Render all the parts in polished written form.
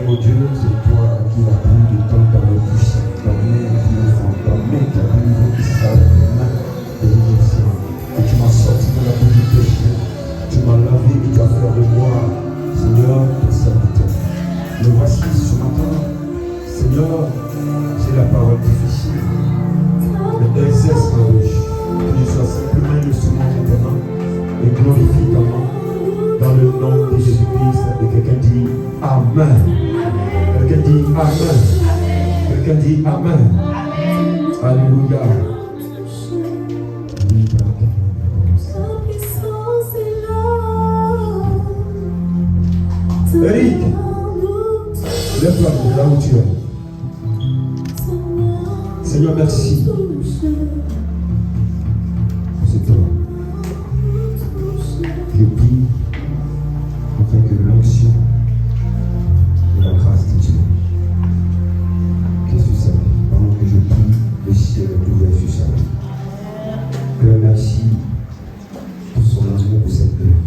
mon Dieu, c'est toi qui as pris du temps dans le bouche, dans mes enfants, dans mes cadeaux qui savent de l'élection. Et tu m'as sorti de la boue du péché, tu m'as lavé et tu as fait de moi, Seigneur, ton serviteur. Me voici ce matin, Seigneur, c'est la parole difficile. Mais exerce ma bouche, que je sois simplement le instrument de tes mains et glorifie ta main. Dans le nom de Jésus-Christ, et quelqu'un dit Amen. Quelqu'un dit Amen. Quelqu'un dit Amen. Alléluia. Eric, lève-toi de là où tu es. Seigneur, merci. C'est toi. Je prie afin que l'onction et la grâce de Dieu, qu'est-ce que tu savais, pendant que je prie, le ciel est ouvert sur sa vie. Père, merci pour son amour pour cette œuvre.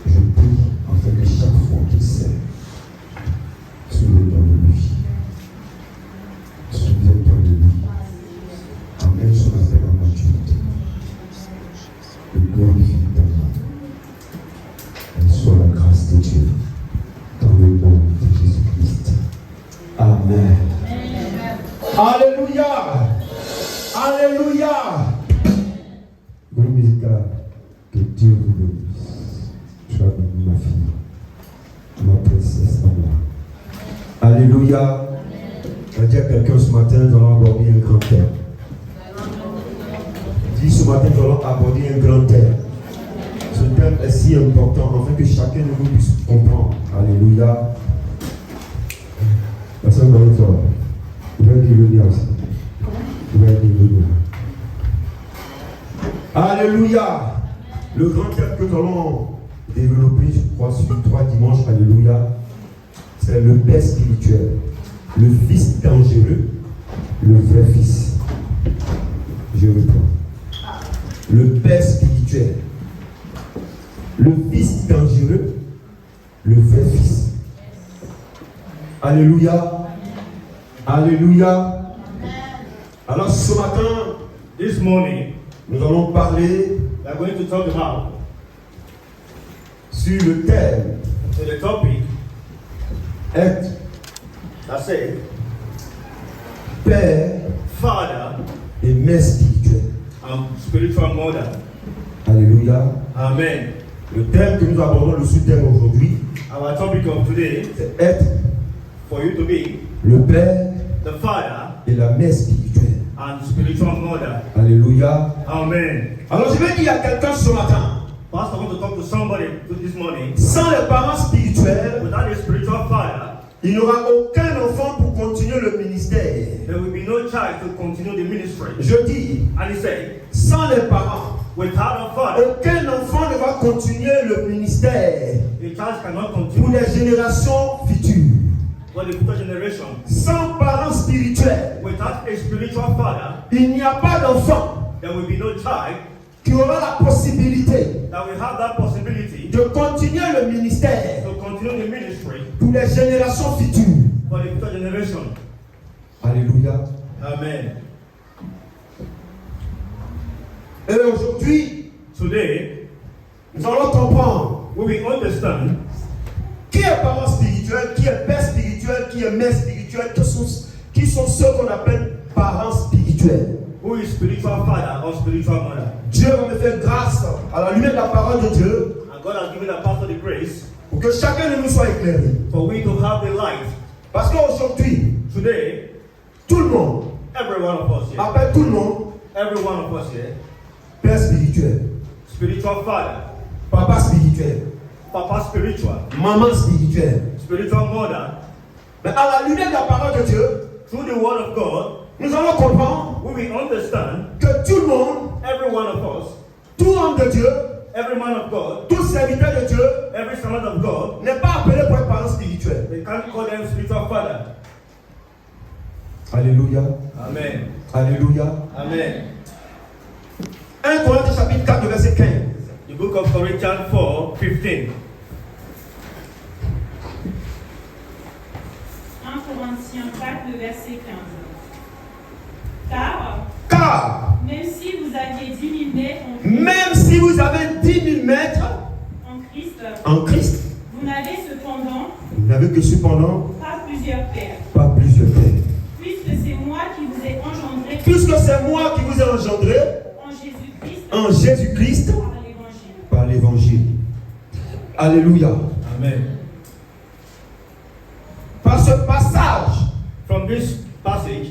Je prie afin que chaque fois qu'il sert, souviens-toi de lui. Souviens-toi de lui. Amène son appel en maturité. Et glorifie ta main. Soit la grâce de Dieu dans le nom de Jésus-Christ. Amen. Alléluia. Alléluia. Groupe musical, que Dieu vous bénisse. Tu as béni ma fille, ma princesse à moi. Alléluia. Je vais dire à quelqu'un ce matin, nous allons aborder un grand thème. Dis ce matin, nous allons aborder un grand thème. Ce thème est si important afin que chacun de nous puisse comprendre. Alléluia. Personne dans le toi. Vous pouvez dire aussi. Vous pouvez dire Alléluia. Le grand thème que nous allons développer, je crois, sur 3 dimanches, Alléluia, c'est le père spirituel. Le fils dangereux, le vrai fils. Je reprends. Le père spirituel. Le fils dangereux, le vrai fils. Alléluia. Alléluia. Alors ce matin, This morning, nous allons parler we are going to talk about sur le thème the topic être that says père father et mère spirituelle. and spiritual mother. Alléluia. Amen. Le thème que nous abordons, le sous-thème aujourd'hui, Our topic of today, c'est être for you to be le père the father et la mère spirituelle. and spiritual mother. Alléluia. Amen. Alors je vais dire à quelqu'un ce matin, Pastor, I want to talk to somebody this morning. sans les parents spirituels, Without a spiritual father, il n'y aura aucun enfant pour continuer le ministère. there will be no child to continue the ministry. Je dis, And he said, sans les parents, without a father, aucun enfant ne va continuer le ministère a child cannot pour continue les générations futures. for the future generation. Sans parents spirituels, Without a spiritual father, il n'y a pas d'enfant there will be no child qui aura la possibilité that will have that possibility de continuer le ministère to continue the ministry pour les générations futures. for the future generation. Alléluia. Amen. Et aujourd'hui, Today, nous allons comprendre we will understand qui est parent spirituel, qui est père spirituel, qui est mère spirituelle, qui sont ceux qu'on appelle parents spirituels. who is spiritual father or spiritual mother. Dieu va me faire grâce à la lumière de la parole de Dieu And God has given the pastor the grace pour que chacun de nous soit éclairé. for we to have the light. Parce qu'aujourd'hui, Today, tout le monde, every one of us here, appelle tout le monde, every one of us here, père spirituel, spiritual father, papa spirituel, papa spiritual, maman spirituelle. spiritual mother. Mais à la lumière de la parole de Dieu, Through the word of God, nous allons comprendre we will understand que tout le monde, every one of us, tout homme de Dieu, every man of God, tout serviteur de Dieu every servant of God, n'est pas appelé pour être parent spirituel. they can't call them spiritual father. Alléluia. Amen. Alléluia. Amen. 1 Corinthiens chapitre 4, verset 15. The book of Corinthians 4:15. Corinthiens 4, le verset 15. Car, Même si vous aviez 10 000 mètres même si vous avez 10 000 mètres en Christ, en Christ, vous n'avez cependant vous n'avez que cependant pas plusieurs pères. pas plusieurs pères. Puisque c'est moi qui vous ai engendré Puisque c'est moi qui vous ai engendré en Jésus-Christ en Jésus-Christ par l'Évangile. par l'évangile. Alléluia. Amen. Par ce passage, From this passage,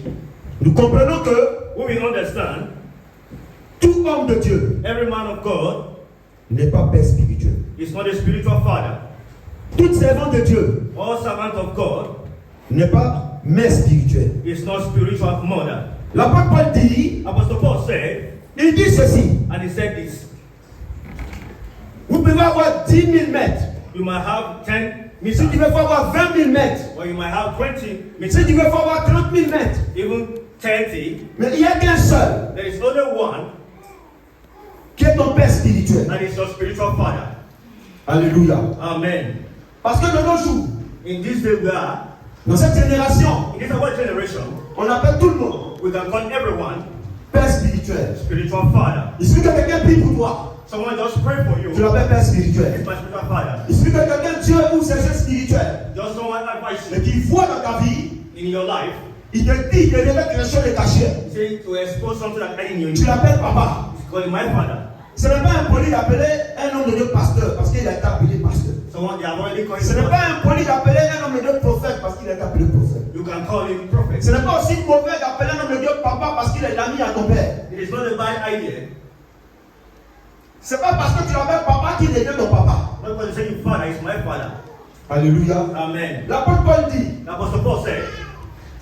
nous comprenons que we will understand tout homme de Dieu every man of God n'est pas père spirituel. is not a spiritual father. Tout servant de Dieu All servant of God n'est pas mère spirituelle. is not spiritual mother. L'apôtre Paul dit, Apostle Paul said, il dit ceci. and he said this, Vous pouvez avoir 10 000 mètres. you might have 10 Mais si tu meters, veux avoir 20 000 mètres, or you might have 20 si meters, tu veux avoir 30 000 mètres, even 30. mais il n'y a qu'un seul There is only one qui est ton père spirituel. that is your spiritual father. Alléluia. Amen. Parce que de nos jours, In this day we are, dans cette génération, in this our generation, on appelle tout le monde we can call everyone père spirituel. spiritual father. Il suffit que quelqu'un prie pour toi, Someone just pray for you. tu l'appelles père spirituel. It's my spiritual father. Il suffit que quelqu'un Dieu ou ses jeux spirituels Just someone advise et you qu'il voit dans ta vie, in your life. il te dit de révéler quelque chose de caché. Say to expose something that's hiding in Tu you. l'appelles papa. Call him my father. Ce n'est pas impoli d'appeler un homme de Dieu pasteur parce qu'il a été appelé pasteur. Someone they have already called Ce him n'est prophet. pas impoli d'appeler un homme de Dieu prophète parce qu'il a été appelé prophète. You can call him prophet. Ce n'est pas aussi mauvais d'appeler un homme de Dieu papa parce qu'il est l'ami à ton père. It is not a bad idea. C'est pas parce que tu l'appelles papa qu'il devient ton papa. Not because you say your father is my father. Alléluia. Amen. L'apôtre Paul dit, The Apostle Paul said,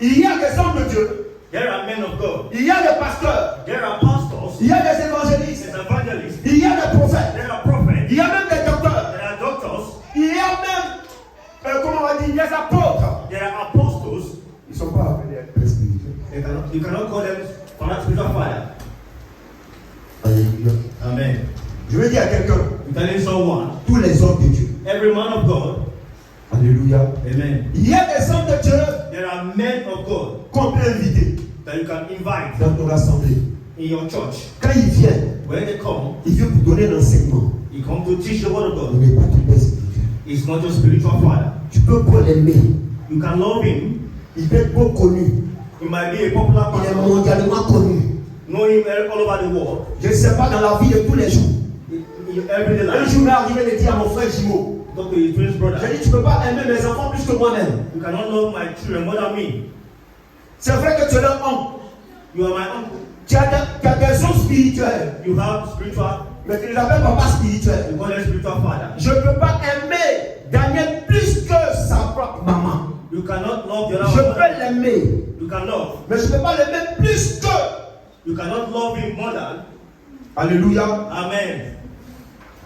il y a des hommes de Dieu, there are men of God. il y a des pasteurs, There are pastors. il y a des évangélistes, There's evangelists. il y a des prophètes, There are prophets. il y a même des docteurs, There are doctors. il y a même, comment on va dire, des apôtres. There are apostles. Ils ne sont pas appelés à être père spirituel. You cannot call them father, spiritual father. Alléluia. Amen. Je veux dire à quelqu'un, You telling someone, tous les hommes de Dieu. every man of God. Alléluia. Amen. Il y a des hommes de Dieu There are men of God qu'on peut inviter that you can invite dans ton assemblée. in your church. Quand ils viennent, When they come, ils viennent pour donner l'enseignement. he come to teach the word of Il God. n'est pas ton père spirituel. He's not your spiritual father. Tu peux pas l'aimer. You can love him. Il peut être beau connu. He might be a popular Il est person. mondialement connu. Know him all over the world. Je ne sais pas dans la vie de tous les jours. In your everyday Un life. jour, il m'est arrivé de dire à mon frère Jimo, Talk to his twin j'ai brother. dit, tu ne peux pas aimer mes enfants plus que moi-même. You cannot love my children more than me. C'est vrai que tu es leur oncle. You are my uncle. Tu as des sons spirituels. You have spiritual. Mais tu les appelles papa spirituel. You call them spiritual father. Je ne peux pas aimer Daniel plus que sa propre maman. You cannot love the Je other peux one. l'aimer, You can love. mais je ne peux pas l'aimer plus que. You cannot love him more than. Alléluia. Amen.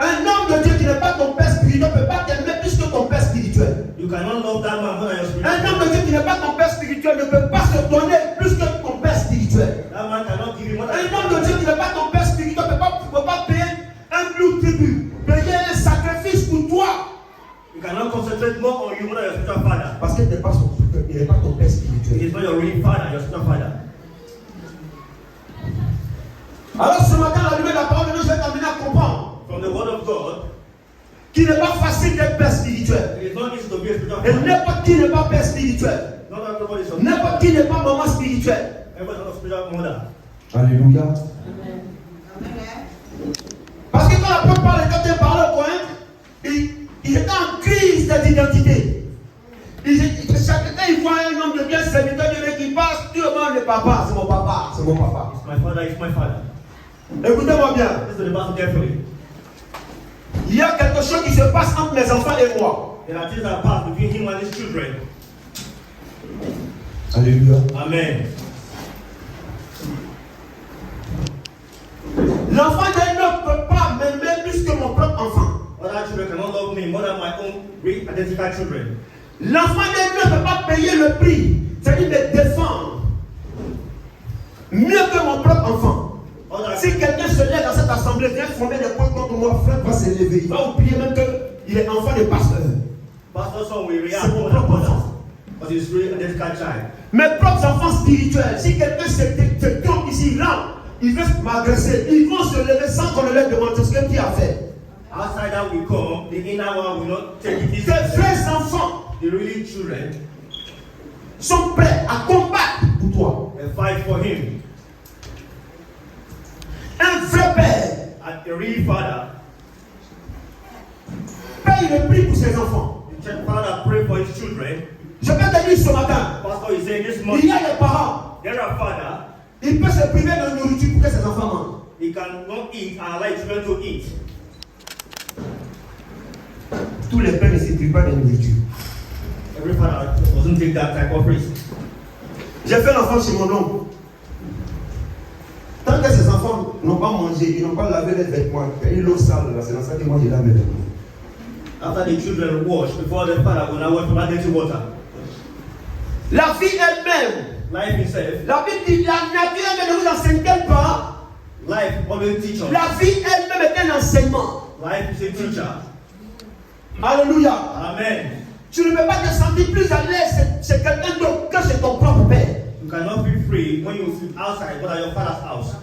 Un homme de Dieu qui n'est pas ton père spirituel ne peut pas t'aimer plus que ton père spirituel. You cannot love that man more than your Un spiritual. homme de Dieu qui n'est pas ton père spirituel ne peut pas se donner plus que ton père spirituel. That man cannot give you more than. Un homme de Dieu qui n'est pas ton père spirituel ne peut pas payer un blue tribut, payer un sacrifice pour toi. You cannot concentrate more on you more than your spiritual father. Parce qu'il n'est pas ton père He spirituel. is not your real father, your spiritual father. Alors ce matin, à la lumière de la parole de Dieu, je vais t'amener à comprendre From the word of God, qu'il n'est pas facile d'être père spirituel. it is not easy to be a spiritual Et father. n'importe qui n'est pas père spirituel. Not everybody is your N'importe qui n'est pas maman spirituelle. Everybody is not a spiritual mother. Alléluia. Parce que quand l'apôtre Paul était parlé au Corinthe, il était en crise d'identité. Chacun, il voit un homme de bien serviteur de Dieu qui passe, tout le monde le papa, c'est mon papa, c'est mon papa. It's my father, it's my father. Écoutez-moi bien. Listen to the Bible carefully. Il y a quelque chose qui se passe entre mes enfants et moi. There are things that pass between him and his children. Alléluia. Amen. L'enfant d'un ne peut pas m'aimer plus que mon propre enfant. Other children cannot love me more than my own identical children. L'enfant d'un ne peut pas payer le prix, c'est-à-dire me défendre mieux que mon propre enfant. Si quelqu'un se lève dans cette assemblée, vient former des points contre moi, frère va se lever. Il va oublier même qu'il est enfant de pasteur. Pastor son will C'est react mon more than propre others. enfant. but he's really identical child. Mes propres enfants spirituels, si quelqu'un se trompe ici, là, il veut m'agresser, ils vont se lever sans qu'on ne leur demande ce qu'il a fait. Outside that will come, the inner one will not take it easy. Tes vrais enfants The really children, sont prêts à combattre pour toi. they fight for him. Un vrai père And a real father, paye le prix pour ses enfants. the church father pray for his children. Je vais te dire ce matin, Pastor is saying this il morning, y a des parents, there are father, il peut se priver de nourriture pour que ses enfants mangent. he cannot eat and allow his children to eat. Tous les pères ne se privent pas de nourriture. Every father doesn't take that type of risk. J'ai fait l'enfant chez mon oncle. Tant que ces enfants n'ont pas mangé, ils n'ont pas lavé les vêtements, il y a eu l'eau sale là, c'est dans ça que moi j'ai lavé les vêtements. After the children wash, before the father will now wash from dirty water. La vie elle-même, Life itself, la Bible dit, la nature elle-même ne vous enseigne pas. life always teach us. La vie elle-même est un enseignement. Life is a teacher. Alléluia. Amen. Tu ne peux pas te sentir plus à l'aise chez quelqu'un d'autre que chez ton propre père. You cannot be free when you sit outside, but at your father's house.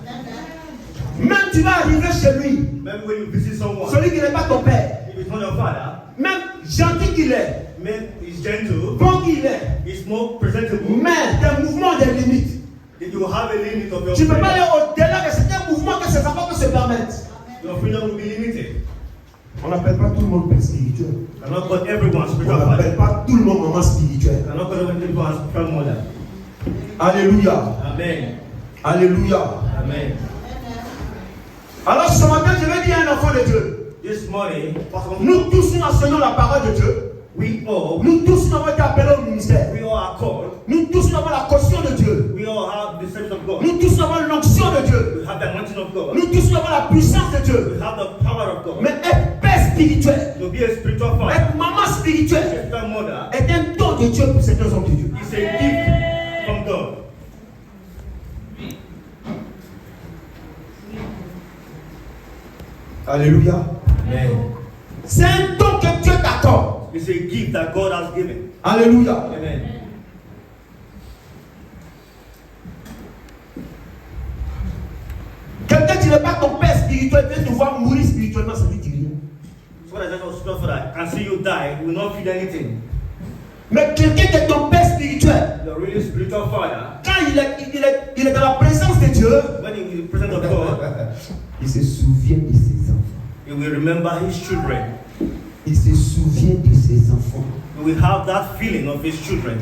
Même tu vas arriver chez lui, Maybe when you visit someone, celui qui n'est pas ton père, if it's not your father, même gentil qu'il est, maybe he's gentle, bon qu'il est, he's more presentable, mais tes mouvements ont des limites. then you will have a limit of your Tu ne peux pas freedom. aller au-delà de certains mouvements que ses enfants peuvent se permettre. Your freedom will be limited. On n'appelle pas tout le monde père spirituel. You cannot call everyone On spiritual father. n'appelle pas tout le monde maman spirituelle. You cannot call everyone spiritual mother. Alléluia. Amen. Alléluia. Amen. Alors ce matin, je vais dire à un enfant de Dieu. This morning, Pastor, Nous tous, nous enseignons la parole de Dieu. Nous tous, nous avons été appelés au ministère. we all are called. Nous tous, nous avons la caution de Dieu. We all have the service of God. Nous tous, nous avons l'onction de Dieu. We have the anointing of God. Nous tous, nous avons la puissance de Dieu. We have the power of God. Mais être père spirituel, To be a spiritual father, être maman a spirituelle, spiritual mother, est un don de Dieu pour certains hommes de Dieu. is a gift from God. Alléluia. Amen. C'est un don que Dieu t'accorde. It's a gift that God has given. Alléluia. Amen. Quelqu'un qui n'est pas ton père spirituel vient te voir mourir spirituellement, ça ne dit rien. So what I just spiritual father can see you die, will not feel anything. Mais quelqu'un qui est ton père spirituel, The really spiritual father, quand il est dans la présence de Dieu, when he is present of God, il se souvient de ses enfants. he will remember his children. Il se souvient de ses enfants. He will have that feeling of his children.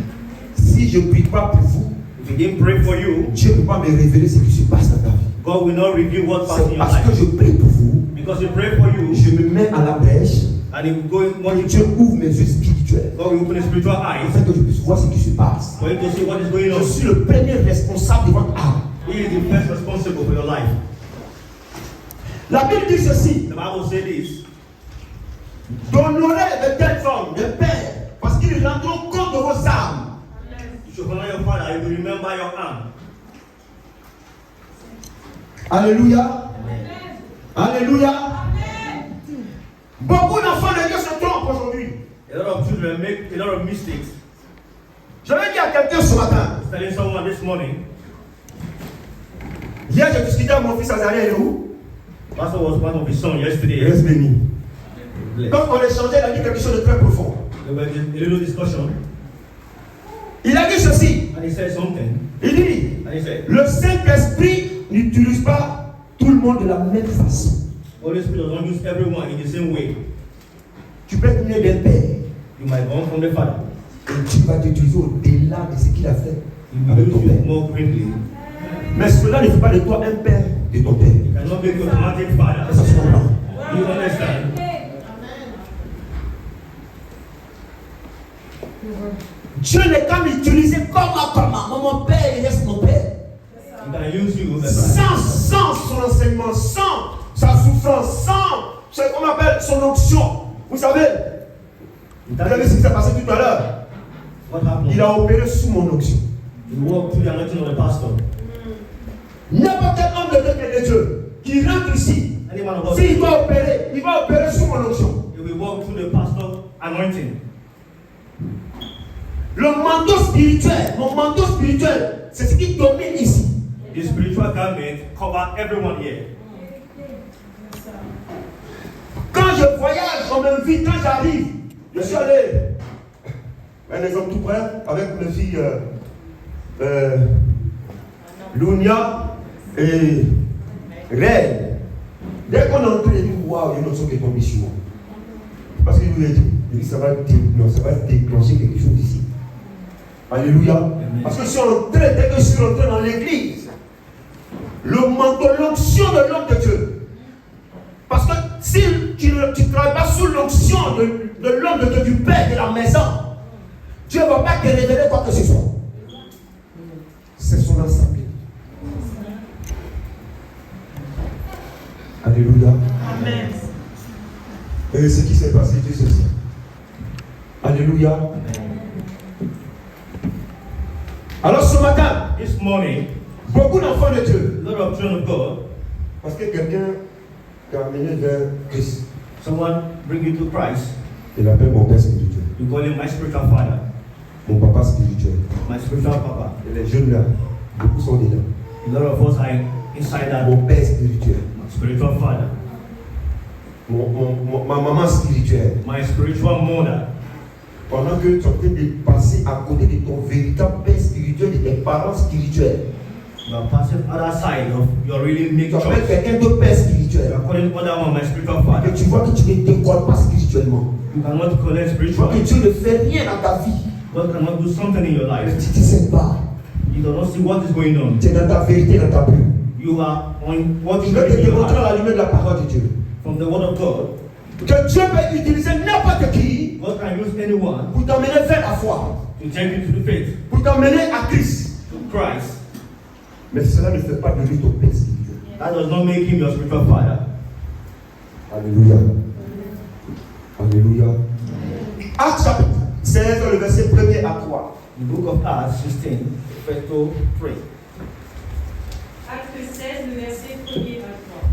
Si je ne prie pas pour vous, If he didn't pray for you, Dieu ne peut pas me révéler ce qui se passe dans ta vie. God will not reveal what passed in C'est your parce que life. je prie pour vous, Because he prayed for you, je me mets à la brèche, and he will go in what et Dieu ouvre mes yeux spirituels, God will open his spiritual eyes afin que je puisse voir ce qui se passe. for you to see what is going Je on. suis le premier responsable de votre âme. He is the first responsible for your life. La Bible dit ceci, The Bible says this. d'honorer de telles hommes, de pères, parce qu'ils rendront compte de vos âmes. You should honor your father, he will remember your arm. Alléluia. Alléluia. Beaucoup d'enfants de Dieu se trompent aujourd'hui. A lot of children make a lot of mistakes. Je vais dire à quelqu'un ce matin. I was telling someone this morning, Hier, j'ai discuté avec mon fils Azaria, il est où? Pastor was one of his sons yesterday. Reste béni. Blessed. Quand on échangeait, il a dit quelque chose de très profond. There was a little discussion, Il a dit ceci. and he said something, Il dit, and he said, le Saint-Esprit n'utilise pas tout le monde de la même façon. Holy Spirit does not use everyone in the same way. Tu peux être né d'un père You might come from the father. et Dieu va t'utiliser au-delà de ce qu'il a fait He avec will ton use you père. more greatly. Mais cela ne fait pas de toi un père de ton père. He cannot make you automatic father. Ça se comprend. You understand? Dieu n'est qu'à m'utiliser comme mon père, il reste mon père. He can use you as a Sans son enseignement, sans sa souffrance, sans ce qu'on appelle son onction. Vous savez, vous avez vu ce qui s'est passé tout à l'heure. What happened? Il a opéré sous mon onction. He walked through the anointing of the pastor. N'importe quel homme de Dieu qui rentre ici, Any man of God, s'il va opérer, il va opérer sous mon onction. he will walk through the pastor anointing. Le mandat mon manteau spirituel, c'est ce qui domine ici. The spiritual garment cover everyone here. Quand je voyage, on m'invite, quand j'arrive, je suis allé, un exemple tout près, avec mes filles Lunia et Red. Dès qu'on entre, il dit waouh, il y a une notion qui est tombée sur moi. Parce que je vous ai dit, ça va déclencher quelque chose ici. Alléluia. Parce que dès que je suis rentré dans l'église, le manteau, l'onction de l'homme de Dieu. Parce que si tu ne travailles pas sous l'onction de l'homme de Dieu, du Père de la maison, Dieu ne va pas te révéler quoi que ce soit. C'est son assemblée. Alléluia. Amen. Et ce qui s'est passé, Dieu sait ça. Alléluia. Alors ce matin, This morning, beaucoup d'enfants de Dieu, a lot of children of God, parce que quelqu'un t'a amené vers Christ, someone bring you to Christ, il appelle mon père spirituel, you call him my spiritual father, mon papa spirituel. my spiritual papa. Et les jeunes là, beaucoup sont dedans. A lot of us are inside that, Mon père spirituel, my spiritual father, ma maman spirituelle. my spiritual mother. Pendant que tu es en train de passer à côté de ton véritable père spirituel, de tes parents spirituels, You are passing other side of your really make tu appelles choice. quelqu'un de père You spirituel. are calling other one my spiritual Et father. tu vois que tu ne décolles pas spirituellement. You cannot connect Tu vois que spiritually. Dieu ne fait rien dans ta vie. God cannot do something in your Mais life. tu ne sais pas. You do not see what is going on. Tu es dans ta vérité, dans ta bulle. You are on what Je is vais te going in your démontrer à heart la lumière de la parole de Dieu. from the word of God. Que Dieu peut utiliser n'importe qui God can use anyone pour t'emmener vers la foi, to take you to the faith, pour t'emmener à Christ. to Christ. Mais cela ne fait pas de lui ton père spirituel. That does not make him your spiritual father. Alléluia. Alléluia. Actes chapitre 16, le verset 1er à 3. The book of Acts 16, verse 2, 3. Acte 16, le verset 1er à 3.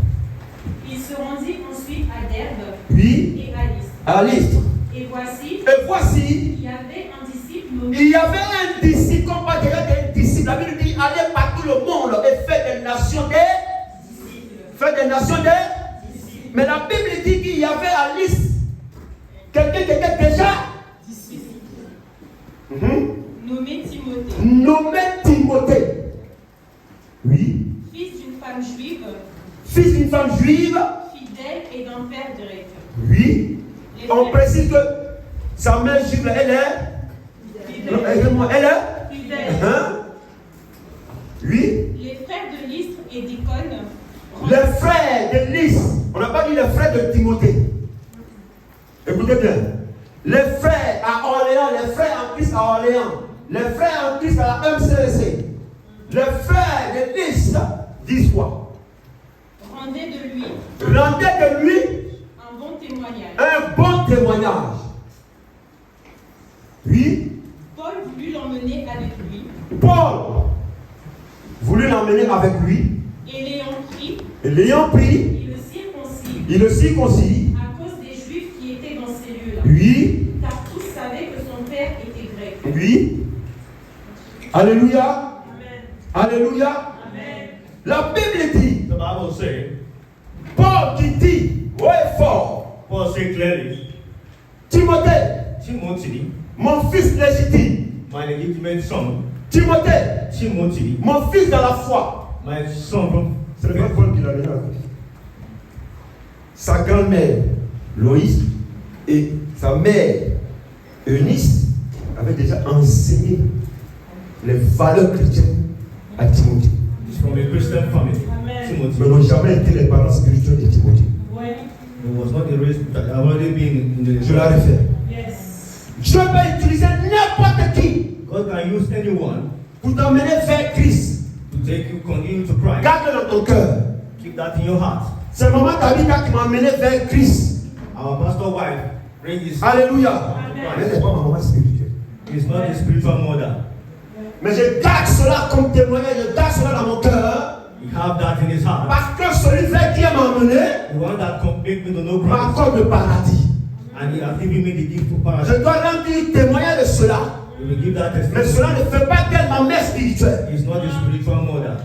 Il se rendit ensuite à Derbe Oui, et à Lystre. à Lystre. Et voici, Et voici, il y avait un disciple nommé il y avait un disciple, comme pas déjà un disciple. La Bible dit allez par tout le monde et faites des nations des. Faites des nations des. Mais la Bible dit qu'il y avait à Lystre quelqu'un qui était déjà nommé Timothée, nommé Timothée. Oui. fils d'une femme juive, Fils d'une femme juive. fidèle et d'un père grec. Oui. Les On frères- précise que sa mère juive, elle est. Non, fidèle. excuse-moi, elle est. Fidèle. Hein? Oui. Les frères de Lystre et d'Icône Les frères de Lystre. On n'a pas dit les frères de Timothée. Écoutez bien. Les frères à Orléans, les frères en Christ à Orléans, les frères en Christ à la MCEC, les frères de Lystre disent quoi? rendaient de lui Rendez de lui un bon témoignage. un bon témoignage. Oui. Paul voulut l'emmener avec lui Paul voulut l'emmener avec lui, et l'ayant pris, et l'ayant pris, il le circoncis il le circoncis. à cause des Juifs qui étaient dans ces lieux-là. Oui, Car tous savaient que son père était grec. oui. Alléluia, Amen. alléluia. Amen. La Bible dit, The Bible says, Paul qui dit, haut et fort, Paul said clearly, Timothée, Timothy, mon fils légitime, my legitimate son, Timothée, Timothy, mon fils dans la foi. my son from Ce n'est pas Paul qui l'a mis en Christ. Sa grand-mère, Loïs, et sa mère, Eunice, avaient déjà enseigné les valeurs chrétiennes à Timothée. is from a Christian family. Amen. Mais Timothy. n'ont jamais été les parents spirituels de Timothée. Ouais. It was not a race that had already been in the Je la refais. Yes. Dieu peut utiliser n'importe qui God can use anyone pour t'emmener vers Christ. to take you, continue to Christ. Garde dans ton cœur. Keep that in your heart. C'est maman Tabitha qui m'a emmené vers Christ. Our pastor wife bring this. Alléluia. Amen. Mais elle n'est pas ma maman spirituelle. He's not a spiritual mother. Mais je garde cela comme témoignage, je garde cela dans mon cœur. He have that in his heart. Parce que celui vers qui m'a emmené The one that can make me to know Christ. m'accorde le paradis. And he has given me the gift of Je paradise. dois rendre témoignage de cela. You will give that Mais testimony. cela ne fait pas d'elle ma mère spirituelle. It's not a spiritual mother.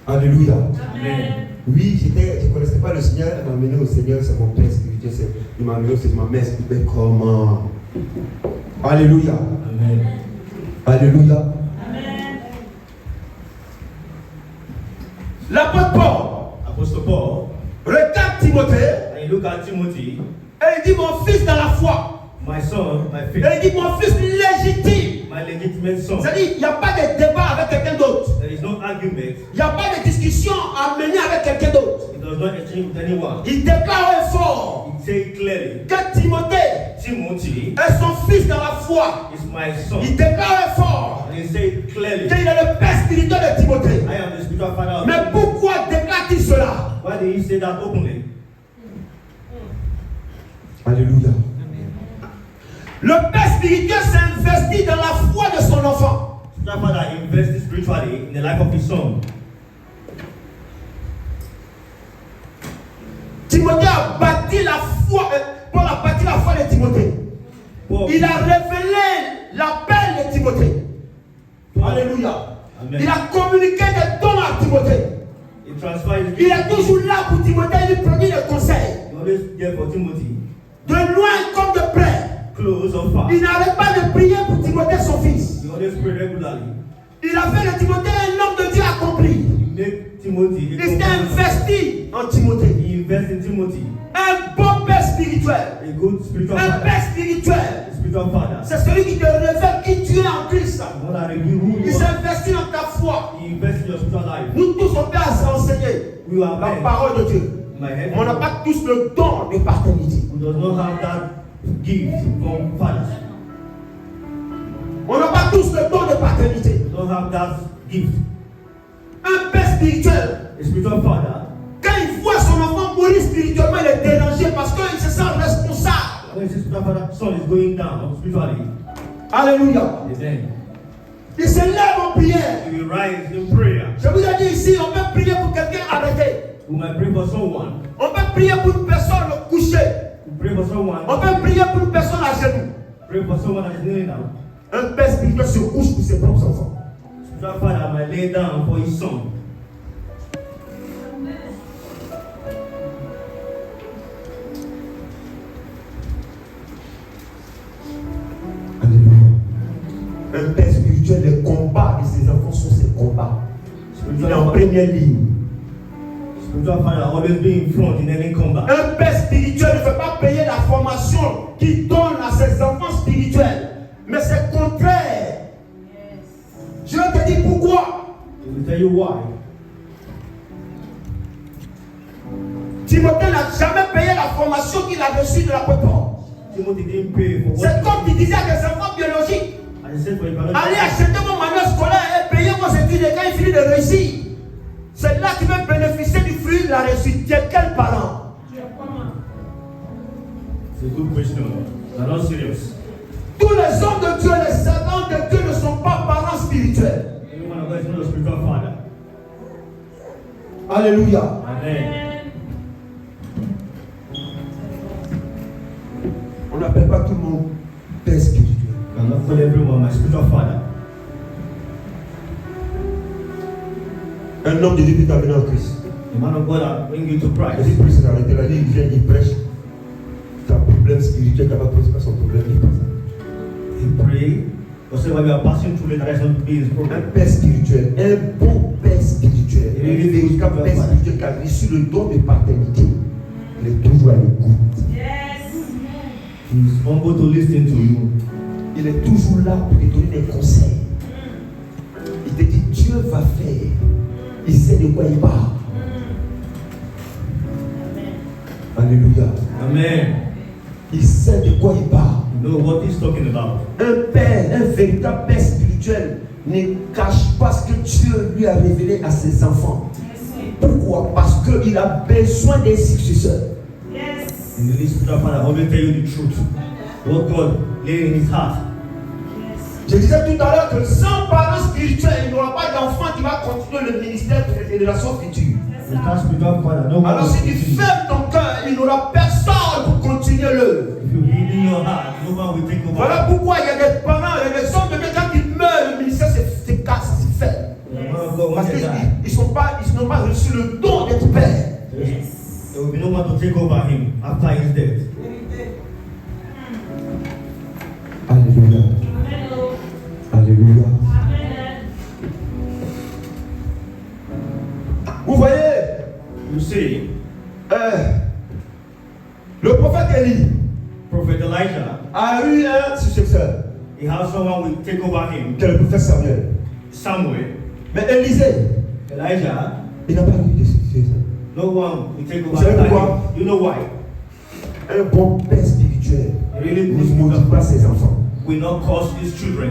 Alléluia. Amen. Oui, je ne connaissais pas le Seigneur, elle m'a amené au Seigneur, c'est mon père spirituel, il m'a amené au Seigneur, ma mère spirituelle. Comment? Alléluia. Amen. Alléluia. Amen. L'apôtre Paul Apostle Paul, regarde Timothée and you look at Timothy, et il dit mon fils dans la foi. my son, my Et faith, il dit mon fils légitime. my legitimate son. C'est-à-dire, il n'y a pas de débat avec quelqu'un d'autre. There is no argument. Il n'y a pas de discussion à mener avec quelqu'un d'autre. He does not exchange with anyone. Il déclare fort He says clearly, que Timothée Timothy est son fils dans la foi. is my son. Il déclare fort And he says clearly, qu'il est le père spirituel de Timothée. I am the spiritual father of Mais Timothy. pourquoi déclare-t-il cela? Why did he say that openly? Alléluia. Le père spirituel s'investit dans la foi de son enfant. Spiritual father invested spiritually in the life of his son. Timothée a bâti la foi, Paul a bâti la foi de Timothée. Paul, Il a révélé l'appel de Timothée. Alléluia. Amen. Il a communiqué des dons à Timothée. He transferred his Il est toujours là pour Timothée, il lui produit des conseils. He always there for Timothy, De loin comme de près. close or far. Il n'arrête pas de prier pour Timothée, son fils. He always pray regularly. Il a fait de Timothée un homme de Dieu accompli. He made Timothy Il s'est investi en Timothée. He invests in Timothy. Un bon père spirituel. A good spiritual Un father. père spirituel. A spiritual father. C'est celui qui te révèle qui tu es en Christ. One that reveal who Il you are. s'investit dans ta foi. He invests in your spiritual life. Nous tous, on peut enseigner We are la men. parole de Dieu. My head. On n'a pas tous le don de paternité. Who does not have that gift from fathers. On n'a pas tous le don de paternité. Who don't have that gift. Un père spirituel, A spiritual father, quand il voit son enfant mourir spirituellement, il est dérangé parce qu'il se sent responsable. when his spiritual father son is going down spiritually, Alléluia. then Il se lève en prière. he will rise in prayer. Je vous ai dit ici, on peut prier pour quelqu'un arrêté. We might pray for someone. On peut prier pour une personne couchée. We pray for someone. On peut prier pour une personne à genoux. Pray for someone that is kneeling down. Un père spirituel se couche pour ses propres enfants. Spiritual father might lay down for his son. Alléluia. Un père spirituel, les combats de ses enfants sont ses combats. Il est en première ligne. Spiritual father always be in front in any combat. Un père spirituel ne fait pas payer la formation qu'il donne à ses enfants spirituels. Mais c'est contraire. Je vais te dire pourquoi. He will tell you why. Timothée n'a jamais payé la formation qu'il a reçue de l'apôtre Paul. Timothy didn't pay for what. C'est comme tu disais à tes enfants biologiques. I said for you cannot. Allez acheter vos manuels scolaires et payer vos études et quand il finit de réussir. C'est là qu'il veut bénéficier du fruit de la réussite. Tu es quel parent? It's a good question. They're not serious. Tous les hommes de Dieu, les servants de Dieu ne sont pas parents spirituels. Anyone of God is not a spiritual father. Alléluia. Amen. On n'appelle pas tout le monde père spirituel. You cannot call everyone my spiritual father. Un homme de Dieu qui t'a amené en Christ. The man of God that bring you to Il Christ. dit, Christ s'est arrêté là, il vient, il prêche. Tu as un problème spirituel, tu n'as pas posé son problème, il passe. He pray. Whatever you are passing through, let that not be his Un problem. père spirituel, un bon père spirituel, Il est un véritable père spirituel qui a reçu le don de paternité. Il est toujours à l'écoute. Yes. He's humble to listen to you. Il est toujours là pour te donner des conseils. Il te dit, Dieu va faire. Il sait de quoi il parle. Alléluia. Amen. Il sait de quoi il parle. You know what he's talking about. Un père, un véritable père spirituel ne cache pas ce que Dieu lui a révélé à ses enfants. Pourquoi? Parce qu'il a besoin des successeurs. Yes. And the spiritual father always tell you the truth. What God laid in his heart. Je disais tout à l'heure que sans parents spirituels, il n'y aura pas d'enfant qui va continuer le ministère de génération future. Without spiritual father, no one Alors will si tu continue. fermes ton cœur, il n'y aura personne pour continuer l'œuvre. If you heal in your heart, no one will take over. Voilà pourquoi il y a des parents n'ont pas reçu le don d'être père. There will be no one to take over him after his death. Alléluia. Alléluia. Vous voyez, You see, le prophète Élie Prophet Elijah, a eu un successeur, he has someone will take over him, qui est le prophète Samuel. Samuel. Mais Élisée, Elijah, il n'a pas eu de successeur. no one will take over Vous savez after pourquoi? him. You know why? Un bon père spirituel Really ne good maudit pas ses enfants. will not curse his children.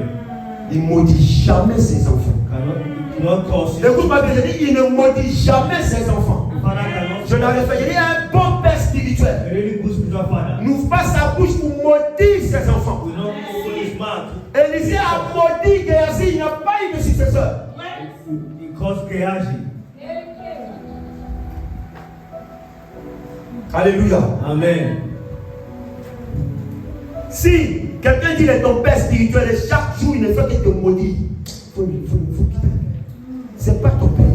Il ne maudit jamais ses enfants. Cannot curse his Écoute-moi bien, j'ai dit, il ne maudit jamais ses enfants. father cannot. Je l'avais fait, j'ai dit, un bon père spirituel A really good spiritual father n'ouvre pas sa bouche pour maudire ses enfants. will not open his mouth. Élisée a maudit Géasi, il n'a pas eu de successeur. He caused Gehazi. Alléluia. Amen. Si quelqu'un dit qu'il est ton père spirituel et chaque jour il ne fait que te maudire, faut quitter. C'est pas ton père.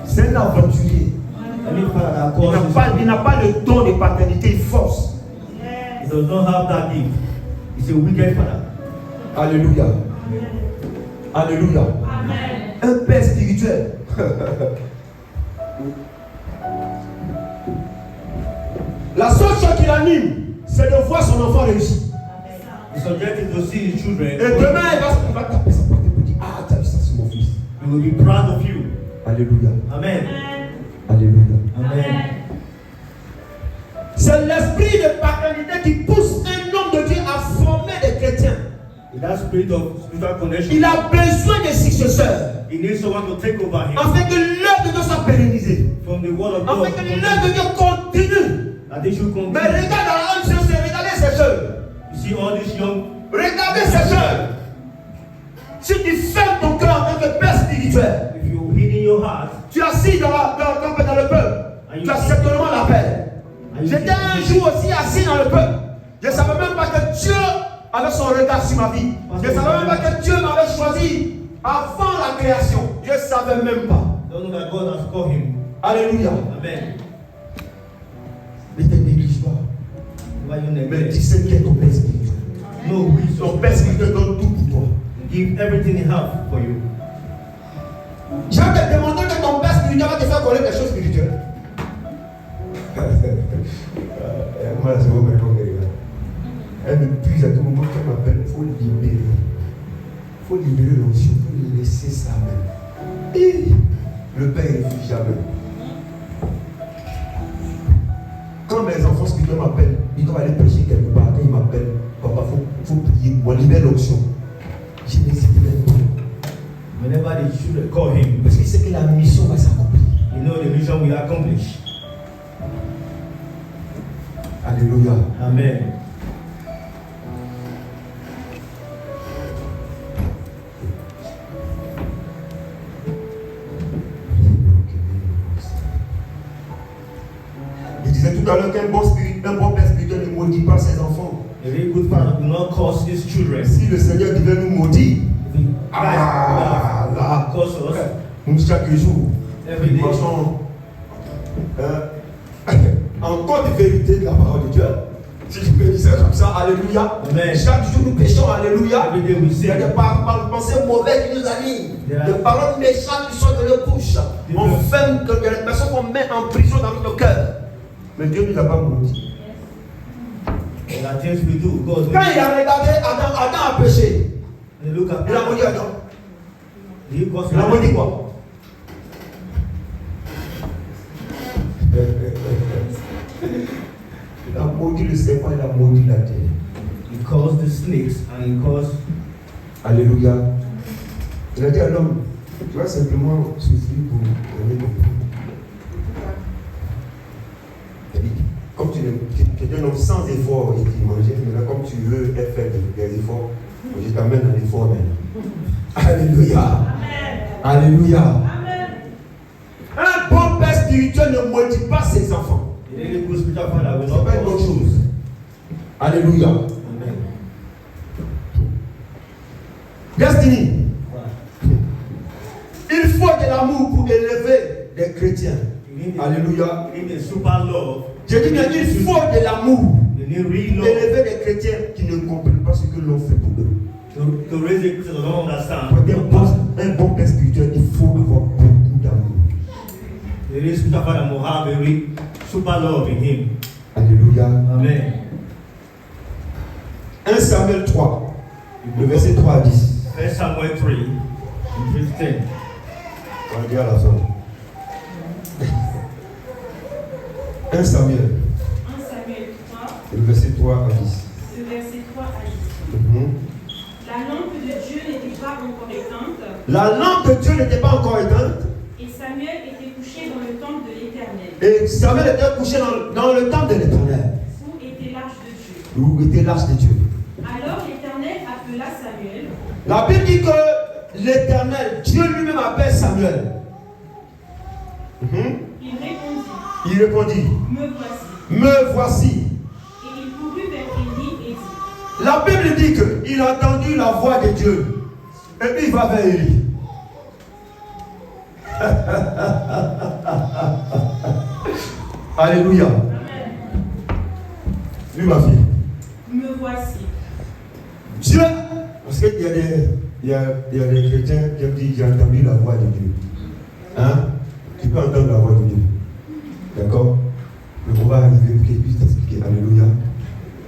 C'est un aventurier. Any father that causes Il n'a pas le don de paternité, il force. he does not have that gift. He's a wicked father. Alléluia. Alléluia. Un père spirituel. La seule chose qui l'anime, c'est de voir son enfant réussir. He's subjected to see his children. Et demain, il va taper sa porte et dire, ah, t'as vu ça, c'est mon fils. He will be proud of you. Alléluia. Amen. Alléluia. Amen. C'est l'esprit de paternité qui pousse un homme de Dieu à former des chrétiens. With that spirit of spiritual connection, Il a besoin de successeurs he needs someone to take over him. afin que l'œuvre de Dieu soit pérennisée. From the word of Afin God. que l'œuvre de Dieu continue. That they should continue. Mais regarde la même chose, regardez ces jeunes. You see all these young. Regardez ces jeunes. Si tu fermes ton cœur en tant que père spirituel, If you hid in your heart, tu es assis dans le peuple, tu as certainement l'appel. J'étais un jour aussi assis dans le peuple. Je ne savais même pas que Dieu avait son regard sur ma vie. Je ne savais même pas que Dieu m'avait choisi avant la création. Je ne savais même pas. don't know that God has called him. Alléluia. Amen. Ne te néglige pas. Why you Mais neglect? tu sais qui est ton père spirituel. No, who is Ton your père spirituel donne tout pour toi. Give everything he has for you. Je vais te demander que ton père spirituel va te faire connaître des choses spirituelles. Moi, c'est mon père. Elle me puise à tout moment qu'elle m'appelle. Il faut libérer. Il faut libérer l'onction. Il faut laisser ça même. Et le père ne refuse jamais. Quand mes enfants spirituels m'appellent, ils doivent aller prêcher quelque part. Quand ils m'appellent, papa, il faut prier. Moi, libère l'onction. Je n'hésite même pas. Whenever they should call him, Parce qu'il sait que la mission va s'accomplir. you know the mission will accomplish. Alléluia. Amen. Je disais tout à l'heure qu'un bon père spirituel ne maudit pas ses enfants. A very good father will not curse his children. Si le Seigneur devait nous maudire, If he là, curse us nous chaque jour, every nous day, marchons en toute vérité de la parole de Dieu. Si je peux dire ça comme ça, alléluia. Amen. Chaque jour nous péchons, alléluia. Every day we Il y a sin. des pensées mauvaises qui nous animent, Yeah. des paroles méchantes qui sortent de nos bouches. Yeah. On ferme il y a des personnes qu'on met en prison dans notre cœur. Mais Dieu ne nous a pas maudit. And the things we do, God Quand il will. a regardé Adam a péché, And look at il a maudit Adam. He curse Il a maudit Adam. quoi? Il a maudit le serpent, il a maudit la terre. He caused the snakes and he caused. Alléluia. Il a dit à l'homme, tu vas simplement souffrir pour donner ton pain. Il a dit, comme tu es un homme sans effort et tu mangeais, maintenant comme tu veux faire des efforts, je t'amène à l'effort même. Alléluia. Alléluia. Un bon père spirituel ne maudit pas ses enfants. A really good spiritual father will C'est not pas une bonne curse you. chose. Alléluia. Amen. Destiny. Il faut de la l'amour pour élever les chrétiens. Alléluia. You need a super love. Je dis bien, il faut de l'amour You need real pour love élever les chrétiens qui ne comprennent pas ce que l'on fait pour eux. to raise the Christians who don't understand. Pour être un bon père spirituel, il faut avoir beaucoup d'amour. There is Mr. Father will have a real super love in him. Alléluia. Amen. 1 Samuel 3, le verset 3 à 10. 1 Samuel 3, 15. On va dire à la fin. 1 Samuel, 1 Samuel 3, le verset 3 à 10. le verset 3 à 10. La lampe de Dieu n'était pas encore éteinte, La lampe de Dieu n'était pas encore éteinte. et Samuel était couché dans le temple de l'Éternel, Et Samuel était couché dans le temple de l'Éternel, où était l'arche de Dieu. où était l'arche de Dieu. Alors l'Éternel appela Samuel, La Bible dit que l'Éternel, Dieu lui-même appelle Samuel. il répondit, Il répondit, me voici. me voici. Et il courut vers Élie et dit, La Bible dit qu'il a entendu la voix de Dieu. Et puis il va vers Élie. Alléluia. Amen. Lui, ma fille. Me voici. Dieu, parce qu'il y a des chrétiens qui ont dit j'ai entendu la voix de Dieu. Hein? Tu peux entendre la voix de Dieu. D'accord? Mais on va arriver pour qu'il puisse t'expliquer. Alléluia.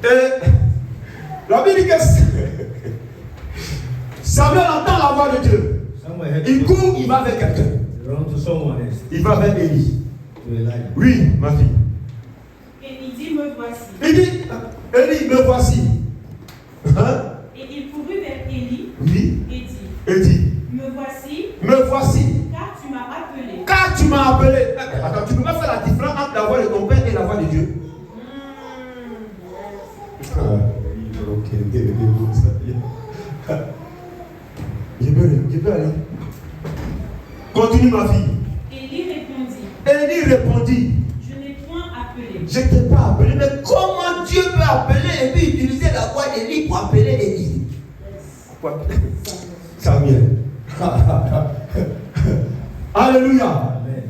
Et la Bible dit que Samuel entend la voix de Dieu. Il court, il va vers quelqu'un. Run to someone else. Il va vers Élie. To Elijah. Oui, ma fille. Et il dit, me voici. Il dit, Élie, me voici. Hein? Et il courut vers Élie Oui. et dit, Et dit, me voici, me voici. car tu m'as appelé. Car tu m'as appelé. Attends, tu ne peux pas faire la différence entre la voix de ton père et la voix de Dieu. Ok, je peux aller. Continue, ma fille. Élie répondit, Je n'ai point appelé. je ne t'ai pas appelé. Mais comment Dieu peut appeler et puis utiliser la voix d'Élie pour appeler Élie? Samuel. Alléluia. Amen.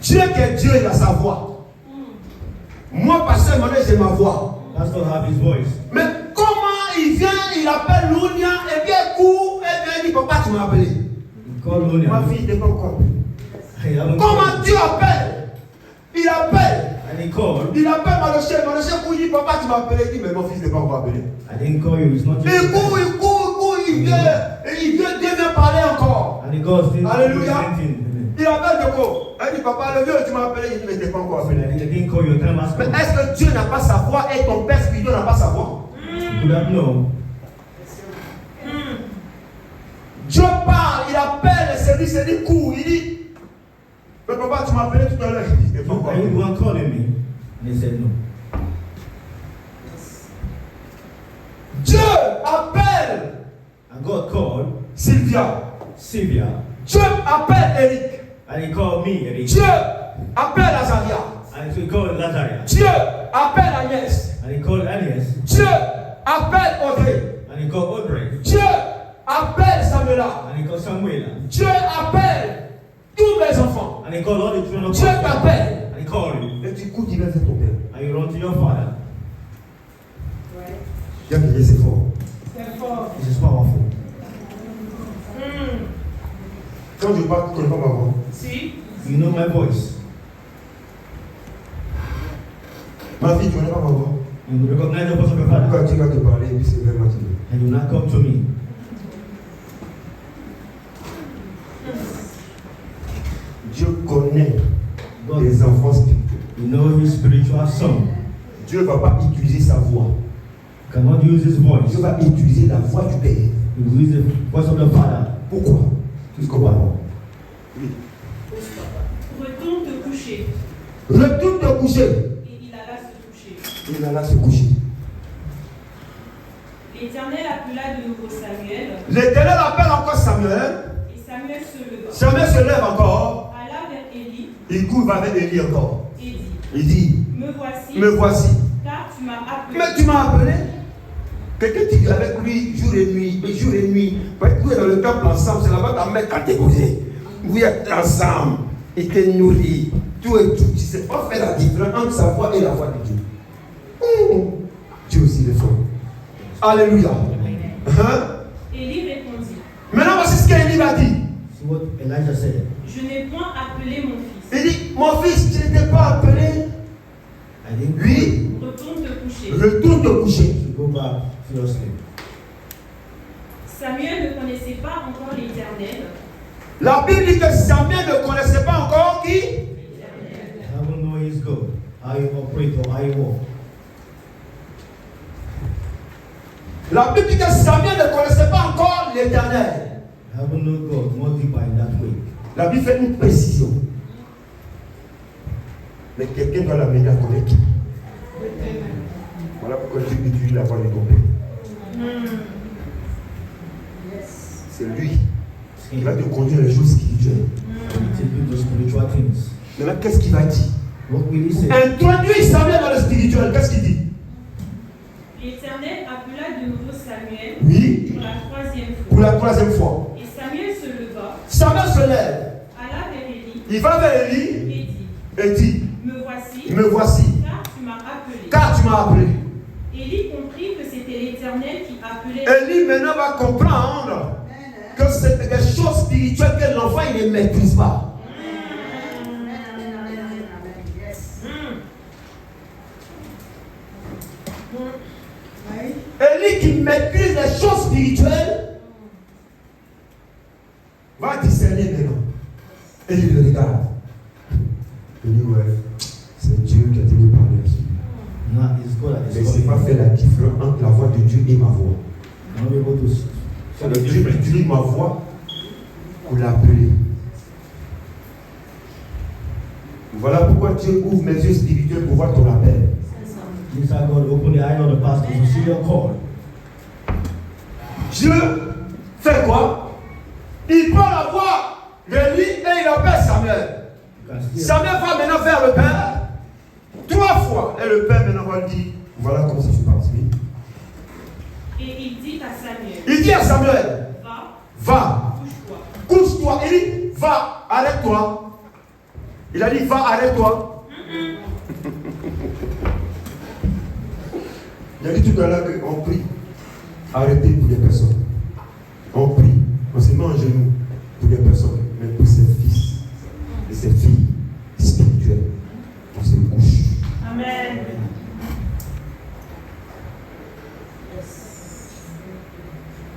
Dieu qui est Dieu, il a sa voix. Moi, pasteur Mané, j'ai ma voix. Pastor have his voice. Mais comment il vient, il appelle Lounia, et bien il court, et bien il dit, papa, tu m'as appelé. Call Lonia. Ma fille n'est pas encore. I haven't Comment called. Dieu appelle? Il appelle. I didn't call. Il appelle Manoché il dit, papa, tu m'as appelé. Il dit, mais mon fils n'est pas encore appelé. I didn't call you. It's not Il you. court, il vient, et Dieu vient parler encore. And he goes still. Alléluia. Amen. Il appelle Deko. Il dit, papa, le vieux, tu m'as appelé. Il dit, mais tu n'es pas encore appelé. I didn't call you. Time has Mais come. est-ce que Dieu n'a pas sa voix et ton père spirituel n'a pas sa voix? You could have known. Dieu parle, il appelle, c'est dit court, il dit, mais papa, tu m'as appelé tout à l'heure. Il dit, t'es pas encore Are you appelé. the one calling me? And he said no. Dieu appelle And God called Sylvia. Sylvia. Dieu appelle Eric. And he called me. Eric. Dieu appelle Azaria. And he called Lazarus. Dieu appelle Agnès. And he called Agnes. Dieu appelle Audrey. And he called Audrey. Dieu appelle Samuela. And he called Samuel. Dieu appelle tous mes enfants. And he called all the children of Dieu God. t'appelle. And he called you. Et tu cours, tu vas vers ton père. And you run to your father. Viens crier, c'est fort. C'est fort. This is powerful. Quand je parle, tu ne connais pas ma voix. Si. You know my voice. Ma fille, tu ne connais pas ma voix. You recognize the voice of your father. Quand tu vas te parler, et puis c'est vraiment tu veux. And you not come to me. Dieu connaît God, les enfants spirituels. you know his spiritual son. Dieu ne va pas utiliser sa voix. Cannot use his voice. Dieu va utiliser la voix du Père. You use the voice of the father. Pourquoi? Tout ce qu'on va voir. Retourne te coucher. Retourne te coucher. Et il alla se coucher. Il alla se coucher. L'Éternel appela de nouveau Samuel. L'Éternel appelle encore Samuel. Et Samuel se leva. Samuel se lève encore. Alla vers Élie Il court vers Élie encore. et dit, Il dit, me voici, me voici. car tu m'as appelé. Mais tu m'as appelé. Quelqu'un qui est avec lui jour et nuit, jour et nuit. Pour être dans le temple ensemble, c'est là-bas ta mère catégorisée. vous êtes ensemble, il te nourrit, tout et tout. Tu ne sais pas faire la différence entre sa voix et la voix de Dieu. Dieu aussi le fait. Alléluia. Hein? Élie répondit. Maintenant, voici ce qu'Élie va dire. See what Elijah said. Je n'ai point appelé mon fils. Il dit, mon fils, tu n'étais pas appelé. I didn't Oui, Retourne te coucher. retourne te coucher. to go back to your sleep. Samuel ne connaissait pas encore l'Éternel. La Bible dit que Samuel ne connaissait pas encore qui? I don't know his God, how you operate or how you walk. La Bible dit que Samuel ne connaissait pas encore l'Éternel. I haven't known God more deeper in that way. La Bible fait une précision. Mais quelqu'un doit l'amener à connaître. Voilà pourquoi Dieu utilise la voix de ton Père. C'est lui qui va te conduire les choses spirituelles. He takes you to spiritual things. Maintenant, qu'est-ce qu'il va dire? What will he say? Introduis Samuel dans le spirituel. Qu'est-ce qu'il dit? L'Éternel appela de nouveau Samuel Oui, pour la troisième fois. pour la troisième fois. Et Samuel se leva, Samuel se lève. alla vers Élie Il va vers Élie et dit, et dit, me voici, me voici, car tu m'as appelé. car tu m'as appelé. Élie comprit que c'était l'Éternel qui appelait. Élie maintenant va comprendre que c'est des choses spirituelles que l'enfant il ne maîtrise pas. Élie qui maîtrise les choses spirituelles va discerner maintenant. Et il le regarde. Il dit, ouais, c'est Dieu qui a tenu parler à celui-là. Now it's God that Mais is c'est calling pas you. fait la différence entre la voix de Dieu et ma voix. I'm not able to see C'est the le Dieu qui difference. utilise ma voix pour l'appeler. Voilà pourquoi Dieu ouvre mes yeux spirituels pour voir ton appel. This is how God open the eye of the pastor to see your call. Dieu fait quoi? Il prend la voix de lui et il appelle Samuel. You can see Samuel va maintenant vers le Père 3 fois. Et le Père maintenant va lui dire, voilà comment ça se passe. Oui. Et il dit à Samuel, Il dit à Samuel, va, va, couche-toi. couche-toi. Il dit, va, arrête-toi. Il a dit, va, arrête-toi. Il a dit tout à l'heure qu'on prie. Arrêtez pour les personnes. On prie. On se met en genoux pour les personnes. Mais pour ses fils et ses filles spirituelles, on se couche. Amen.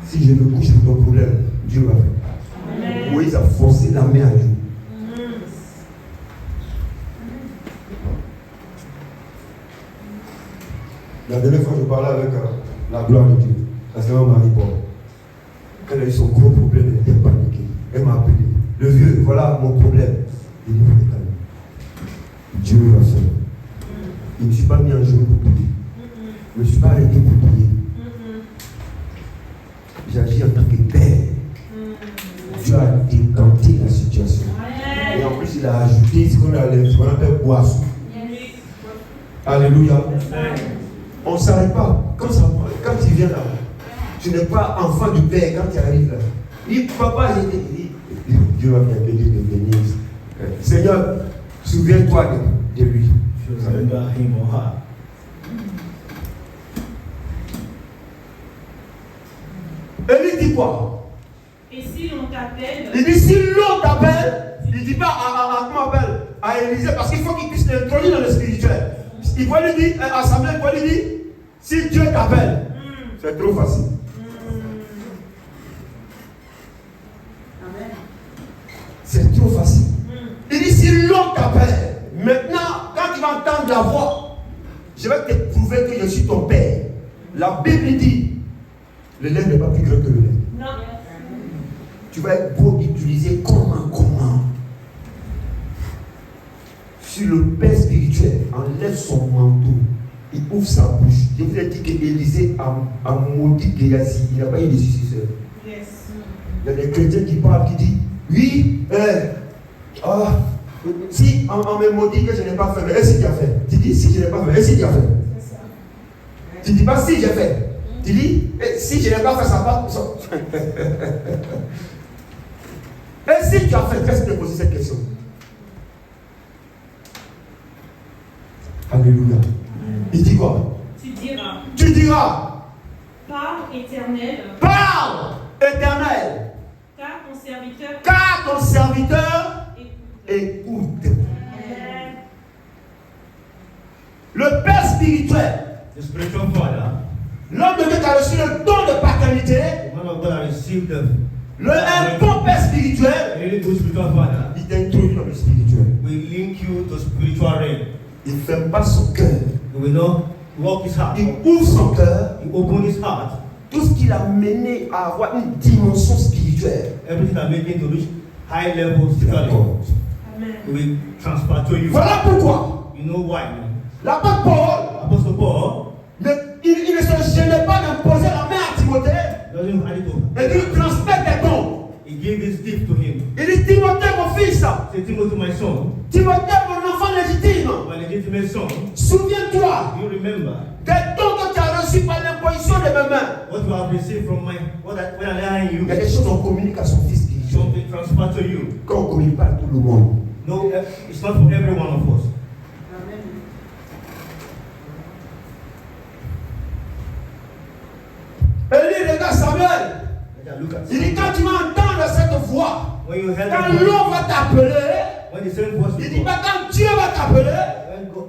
Si je me couche pour ton problème, Dieu va faire. Amen. Moïse a forcé la main à Dieu. La dernière fois, je parlais avec la gloire de Dieu, la sœur Marie-Paul. Elle a eu son gros problème, elle était paniquée. Elle m'a appelé. Le vieux, voilà mon problème. Il dit, mais calme. Dieu va faire. Je ne me suis pas mis en genoux pour prier. Je ne me suis pas arrêté pour prier. J'agis en tant que père. Dieu a décanté la situation. Et en plus, il a ajouté ce qu'on appelle boisson. Alléluia. On ne s'arrête pas. Quand il vient là, tu n'es pas enfant du Père quand tu arrives là. Il dit, papa, Dieu va bien bénir de bénir. Seigneur, souviens-toi de lui. you remember him or her. Et il dit quoi? Et si l'on t'appelle, Il dit, si l'on t'appelle, il ne dit pas comment on appelle, à Élisée, parce qu'il faut qu'il puisse l'introduire dans le spirituel. Il va lui dire, à Samuel, il va lui dire, si Dieu t'appelle, c'est trop facile. C'est trop facile. Il dit, si l'on t'appelle, maintenant, quand tu vas entendre la voix, je vais te prouver que je suis ton père. La Bible dit, le lait n'est pas plus grand que le lait. non. Tu vas être beau utiliser comment. Si le père spirituel enlève son manteau, il ouvre sa bouche. Je vous ai dit qu'Élisée a maudit Géasi. Il n'a pas eu de successeur. Yes. Il y a des chrétiens qui parlent, qui disent, oui, si on me maudit que je n'ai pas fait, mais est-ce que tu as fait? Tu dis, si je n'ai pas fait, est-ce que tu as fait? Tu ne dis pas si j'ai fait. Tu dis, si je n'ai pas fait, ça va. Et si tu as fait, qu'est-ce que tu poser cette question? Alléluia. Il dit quoi? Tu diras. Parle, Éternel. Parle, Éternel. Car ton serviteur Écoute. Le Père spirituel, The spiritual father, l'homme de Dieu qui a reçu le don de paternité, the man of God that received the un bon Père spirituel, really good spiritual father, il t'introduit dans le spirituel. will link you to spiritual realm. Il ne ferme pas son cœur. He will not lock his heart. Il ouvre son cœur. He open his heart. Tout ce qui l'a mené à avoir une dimension spirituelle. Everything that made him to reach high level spiritually, he will transfer to you. Voilà pourquoi You know why? l'apôtre Paul, Apostle Paul il ne se gênait pas d'imposer la main à Timothée doesn't have to. et qu'il transmette des dons. He gave his gift to him. Il dit Timothée, mon fils, Say, Timothy, my son, Timothée, mon enfant légitime, my legitimate son, souviens-toi you remember des dons que tu as reçus par l'imposition de mes mains. what you have received from my when I lay in Il y a you. des choses qu'on communique à son fils spirituel. Something transfer to you. Quand on ne communique pas à tout le monde. No, it's not for every one of us. Élie regarde Samuel. Look at Il dit quand tu vas entendre cette voix, when you heard quand the voice, l'eau va t'appeler, when the same voice il will dit go, pas quand Dieu va t'appeler, when God,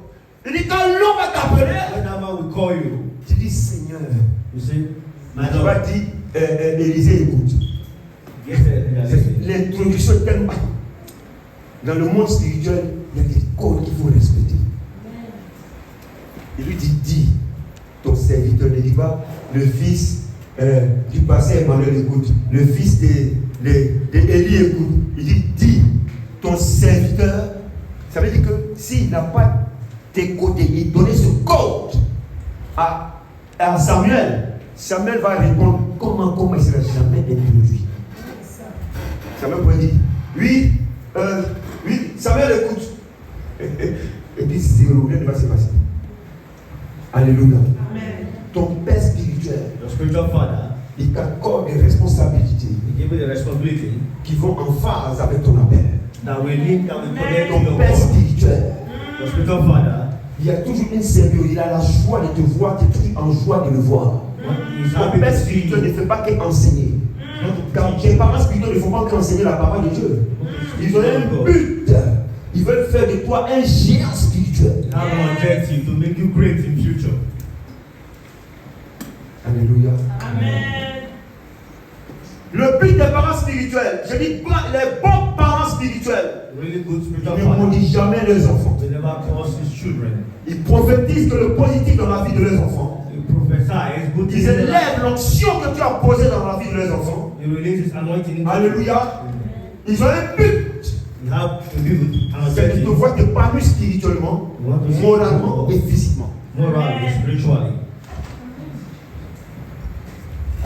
il dit quand l'eau va t'appeler, when that man will call you, tu dis Seigneur. you say, my Tu vas Lord, dire Élisée, écoute. yes, listen. L'introduction est tellement. Dans le monde spirituel, il y a des codes qu'il faut respecter. Il lui dit, dis, ton serviteur, ne dit pas, le fils du passé Emmanuel écoute, le fils d'Élie écoute. Il dit, dis, ton serviteur. Ça veut dire que s'il n'a pas décodé, il donnait ce code à Samuel. Samuel va répondre, comment il ne sera jamais introduit. Samuel pourrait dire, oui, Samuel écoute. Et puis rien ne va se passer. Alléluia. Amen. Ton père spirituel, Your spiritual father, il t'accorde des responsabilités he gave you the responsibility qui vont en phase avec ton appel. that will link, that will connect to Ton your père God. spirituel, Your spiritual father, il y a toujours une symbiose. Il a la joie de te voir, tu es toujours en joie de le voir. he's Ton happy père to see spirituel ne you. fait pas qu'enseigner. Car les parents spirituels ne font pas qu'enseigner la parole de Dieu. Ils ont un but. Ils veulent faire de toi un géant spirituel. Have an objective to make you great in future. Alléluia. Amen. Le but des parents spirituels, je dis les bons parents spirituels, Really good ils spiritual ne father. maudissent jamais leurs enfants. They never curse his children. Ils prophétisent que le positif dans la vie de leurs enfants. He prophesies good Ils things. élèvent l'onction que tu as posée dans la vie de leurs enfants. He releases his anointing into Alléluia. Ils ont un but. You have to be with an C'est qu'ils te objective. voient t'épanouir spirituellement, moralement et physiquement. Moral and spiritually.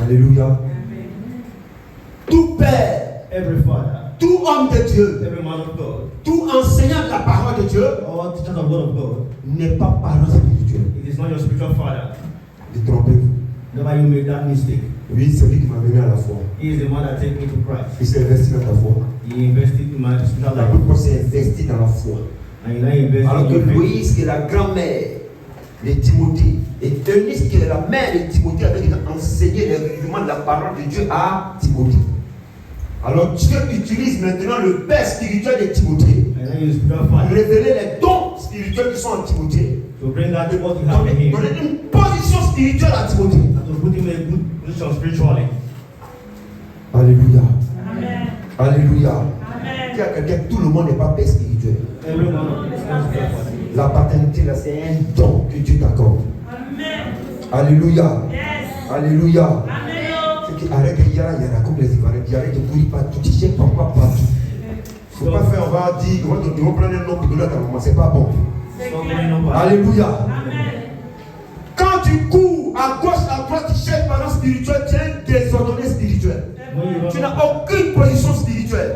Alléluia. Tout père, Every father, tout homme de Dieu, every man of God, tout enseignant de la parole de Dieu all teachers of the word of God, n'est pas parent spirituel. it is not your spiritual father. Détrompez-vous. Never you make that mistake. Oui, c'est lui qui m'a mené à la foi. He is the man that take me to Christ. Il s'est investi dans ta foi. He invested in my spiritual La life. Bible s'est investi dans la foi. And he now invested Alors que in faith. Loïse, qui est la grand-mère de Timothée, et Eunice, qui est la mère de Timothée, avait enseigné les rudiments de la parole de Dieu à Timothée. Alors Dieu utilise maintenant le père spirituel de Timothée And then your spiritual pour father révéler les dons spirituels qui sont en Timothée. to bring out what you have in Donner him. une position spirituelle à Timothée. And to put him in a good position spiritually. Alléluia. Amen. Alléluia. Amen. Dis à quelqu'un, tout le monde n'est pas père spirituel. Everyone is not spiritual father. La paternité, là, c'est un don que Dieu t'accorde. Amen. Alléluia. Yes. Alléluia. Amen. C'est qui arrête de yara yara comme les Ivoiriens. Arrête de courir partout. Tu sais pourquoi partout. Il ne faut pas faire, on va dire, ils vont prendre un nom pour donner à ta maman. C'est pas bon. Stop going on by. Alléluia. Amen. Quand tu cours à gauche, à droite, tu cherches parents spirituel, tu es un désordonné spirituel. Tu n'as aucune position spirituelle.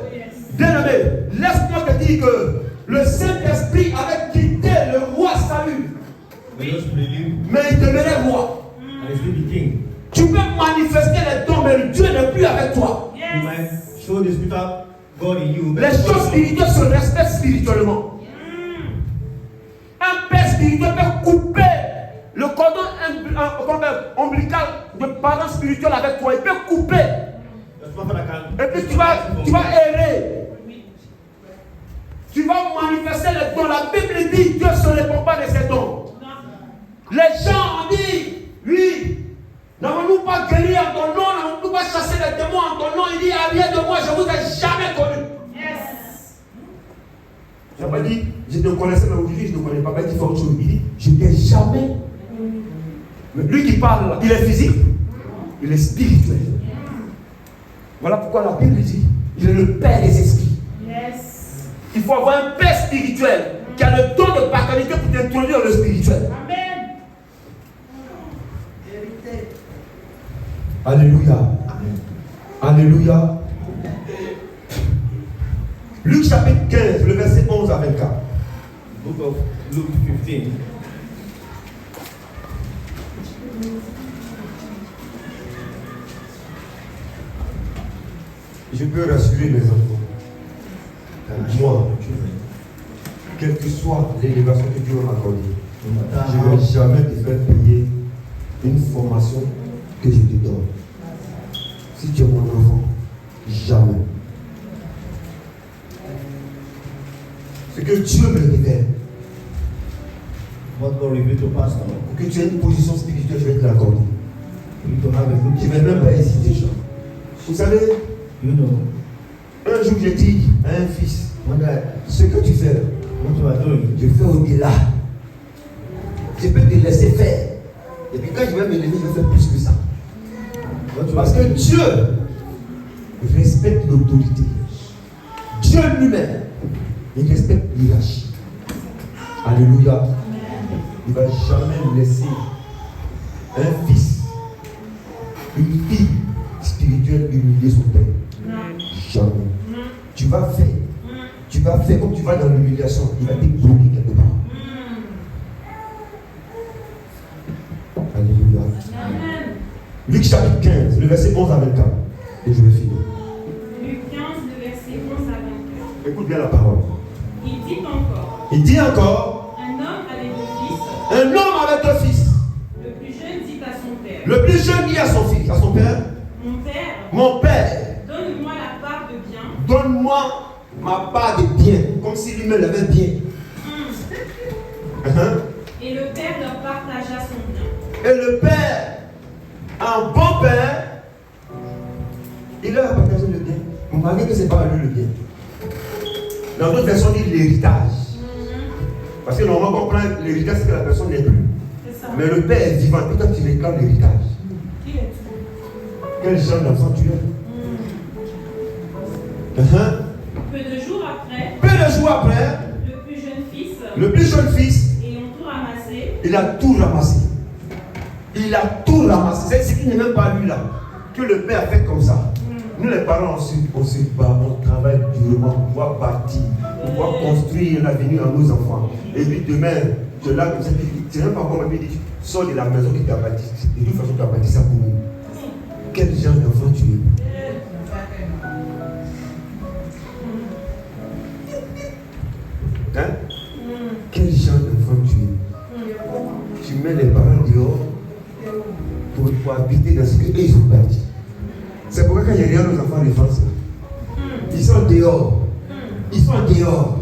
Bien-aimé, laisse-moi te dire que le Saint-Esprit avait quitté le roi Saül, We just believe mais il demeurait roi. and still be king. Tu peux manifester les dons, mais Dieu n'est plus avec toi. You might Yes. show the spiritual God in you. Les choses spirituelles se respectent spirituellement. Un père spirituel peut couper le cordon ombilical de parents spirituels avec toi. Il peut couper. Et puis tu vas errer. Tu vas manifester les dons. La Bible dit Dieu ne se répond pas de ses dons. Les gens ont dit, oui, n'avons-nous pas guéri en ton nom, n'avons-nous pas chassé les démons en ton nom. Il dit, arrière de moi, je ne vous ai jamais connu. Yes. Je n'ai pas dit, je te connaissais, mais aujourd'hui, je ne connais pas. Il dit, faut que il dit, je ne t'ai jamais. Mais lui qui parle, il est physique, il est spirituel. Voilà pourquoi la Bible dit, il est le Père des esprits. Yes. Il faut avoir un Père spirituel qui a le don de paternité pour t'introduire dans le spirituel. Amen. Alléluia. Amen. Alléluia. Luc chapitre 15, le verset 11 à 24. Book of Luke 15. Je peux rassurer mes enfants. Moi, quelle que soit l'élévation que Dieu m'a accordée, je ne vais jamais te faire payer une formation que je te donne. Si tu es mon enfant, jamais. Ce que Dieu me révèle, what God revealed to pastor, pour que tu aies une position spirituelle, je vais te l'accorder. you to have a good Je ne vais même pas hésiter. Vous savez, you know, un jour j'ai dit à un fils, ce que tu fais, what you are doing, je fais au-delà. Je peux te laisser faire. Et puis quand je vais me lever, je vais faire plus que ça. Parce que Dieu respecte l'autorité. Dieu lui-même, il respecte l'hierarchie. Alléluia. Il ne va jamais laisser un fils, une fille spirituelle humilier son père. Jamais. Tu vas faire comme tu vas dans l'humiliation. Il va t'ébrouiller quelque part. Alléluia. Amen. Luc chapitre 15, le verset 11 à 24. Et je vais finir. Luc 15, le verset 11 à 24. Écoute bien la parole. Il dit encore. Un homme avait deux fils. Un homme avait deux fils. Le plus jeune dit à son père. Le plus jeune dit à son fils, à son père. Mon père. Donne-moi la part de bien. Donne-moi ma part de bien. Comme si lui-même l'avait bien. Et le père leur partagea son bien. Et le père, un bon père, il leur a partagé le bien. Malgré que ce n'est pas à lui le bien. Dans d'autres versions, on dit l'héritage. Parce que normalement, on prend l'héritage, c'est que la personne n'est plus. Mais le père est vivant, et toi tu réclames l'héritage. Quel genre d'enfant tu es? Peu de jours après, le plus jeune fils, ayant tout ramassé, il a tout ramassé. Il a tout ramassé. C'est ce qui n'est même pas lui là. Que le père a fait comme ça. Nous les parents, on se bat, on travaille durement pour pouvoir bâtir, pour pouvoir construire l'avenir à nos enfants. Et puis demain, tu es là comme ça, tu n'es même pas encore dit, sors de la maison qui t'a bâti. De toute façon, tu as bâti ça pour nous. Quel genre d'enfant tu es? Hein? Quel genre d'enfant tu es? Tu mets les parents dehors pour habiter dans ce qu'eux ils ont bâti. C'est pourquoi quand il y a nos enfants de France, ils sont dehors. Ils sont dehors.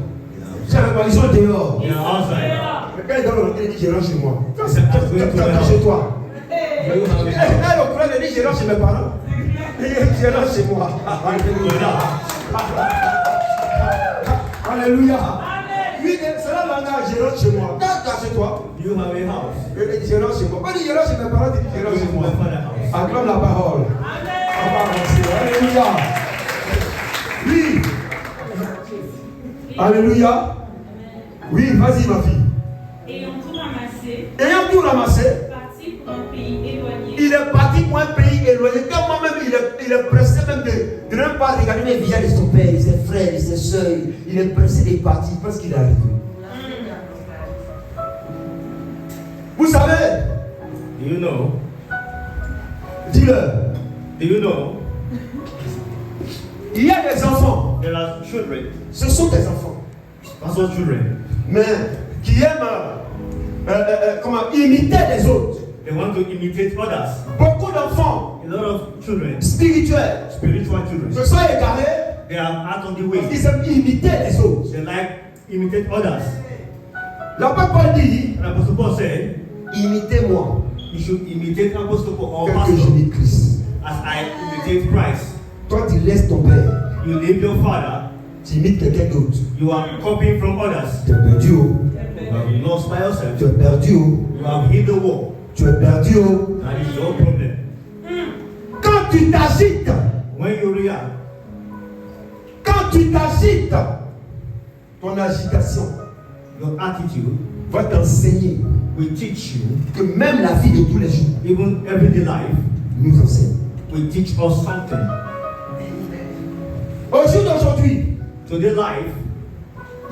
Ils sont dehors. Mais quand ils doivent rentrer, ils disent je rentre chez moi. Tu rentres chez toi. Là, le courant dit je rentre chez mes parents. Je rentre chez moi. Alléluia. Oui, c'est là le langage, je rentre chez moi. Quand chez toi, you have a house. Je rentre chez moi. Quand je rentre chez mes parents, je rentre chez moi. Acclame la parole. Alléluia. Oui. Alléluia. Oui, vas-y ma fille. Ayant tout ramassé, parti pour un pays éloigné. Il est parti pour un pays éloigné. Quand moi-même, il est pressé même de ne même pas regarder les visages de son père, de ses frères, de ses soeurs. Il est pressé de partir parce qu'il est arrivé. Vous savez? Do you know? Dis-le. Do you know? Il y a des enfants. There are children, Ce sont des enfants. also children. Mais qui aiment imiter les autres. They want to imitate others. Beaucoup d'enfants A lot of children, spirituels spiritual children, se sont égarés they are out on the parce way. qu'ils aiment imiter les autres. They like imitate others. L'apôtre Paul dit, And Apostle Paul said, imitez-moi you should imitate Apostle Paul or tel que Pastor j'imite Christ. as I imitate Christ. Toi, tu laisses ton père, You leave your father, tu imites quelqu'un d'autre. you are copying from others. Tu es perdu, oh. You have lost by yourself. Tu es perdu, oh. You have hit the wall. Tu es perdu, oh. That is your problem. Quand tu t'agites, When you react, ton agitation your attitude va t'enseigner will teach you, que même la vie de tous les jours even everyday life nous enseigne. will teach us something. Au jour d'aujourd'hui, Today life,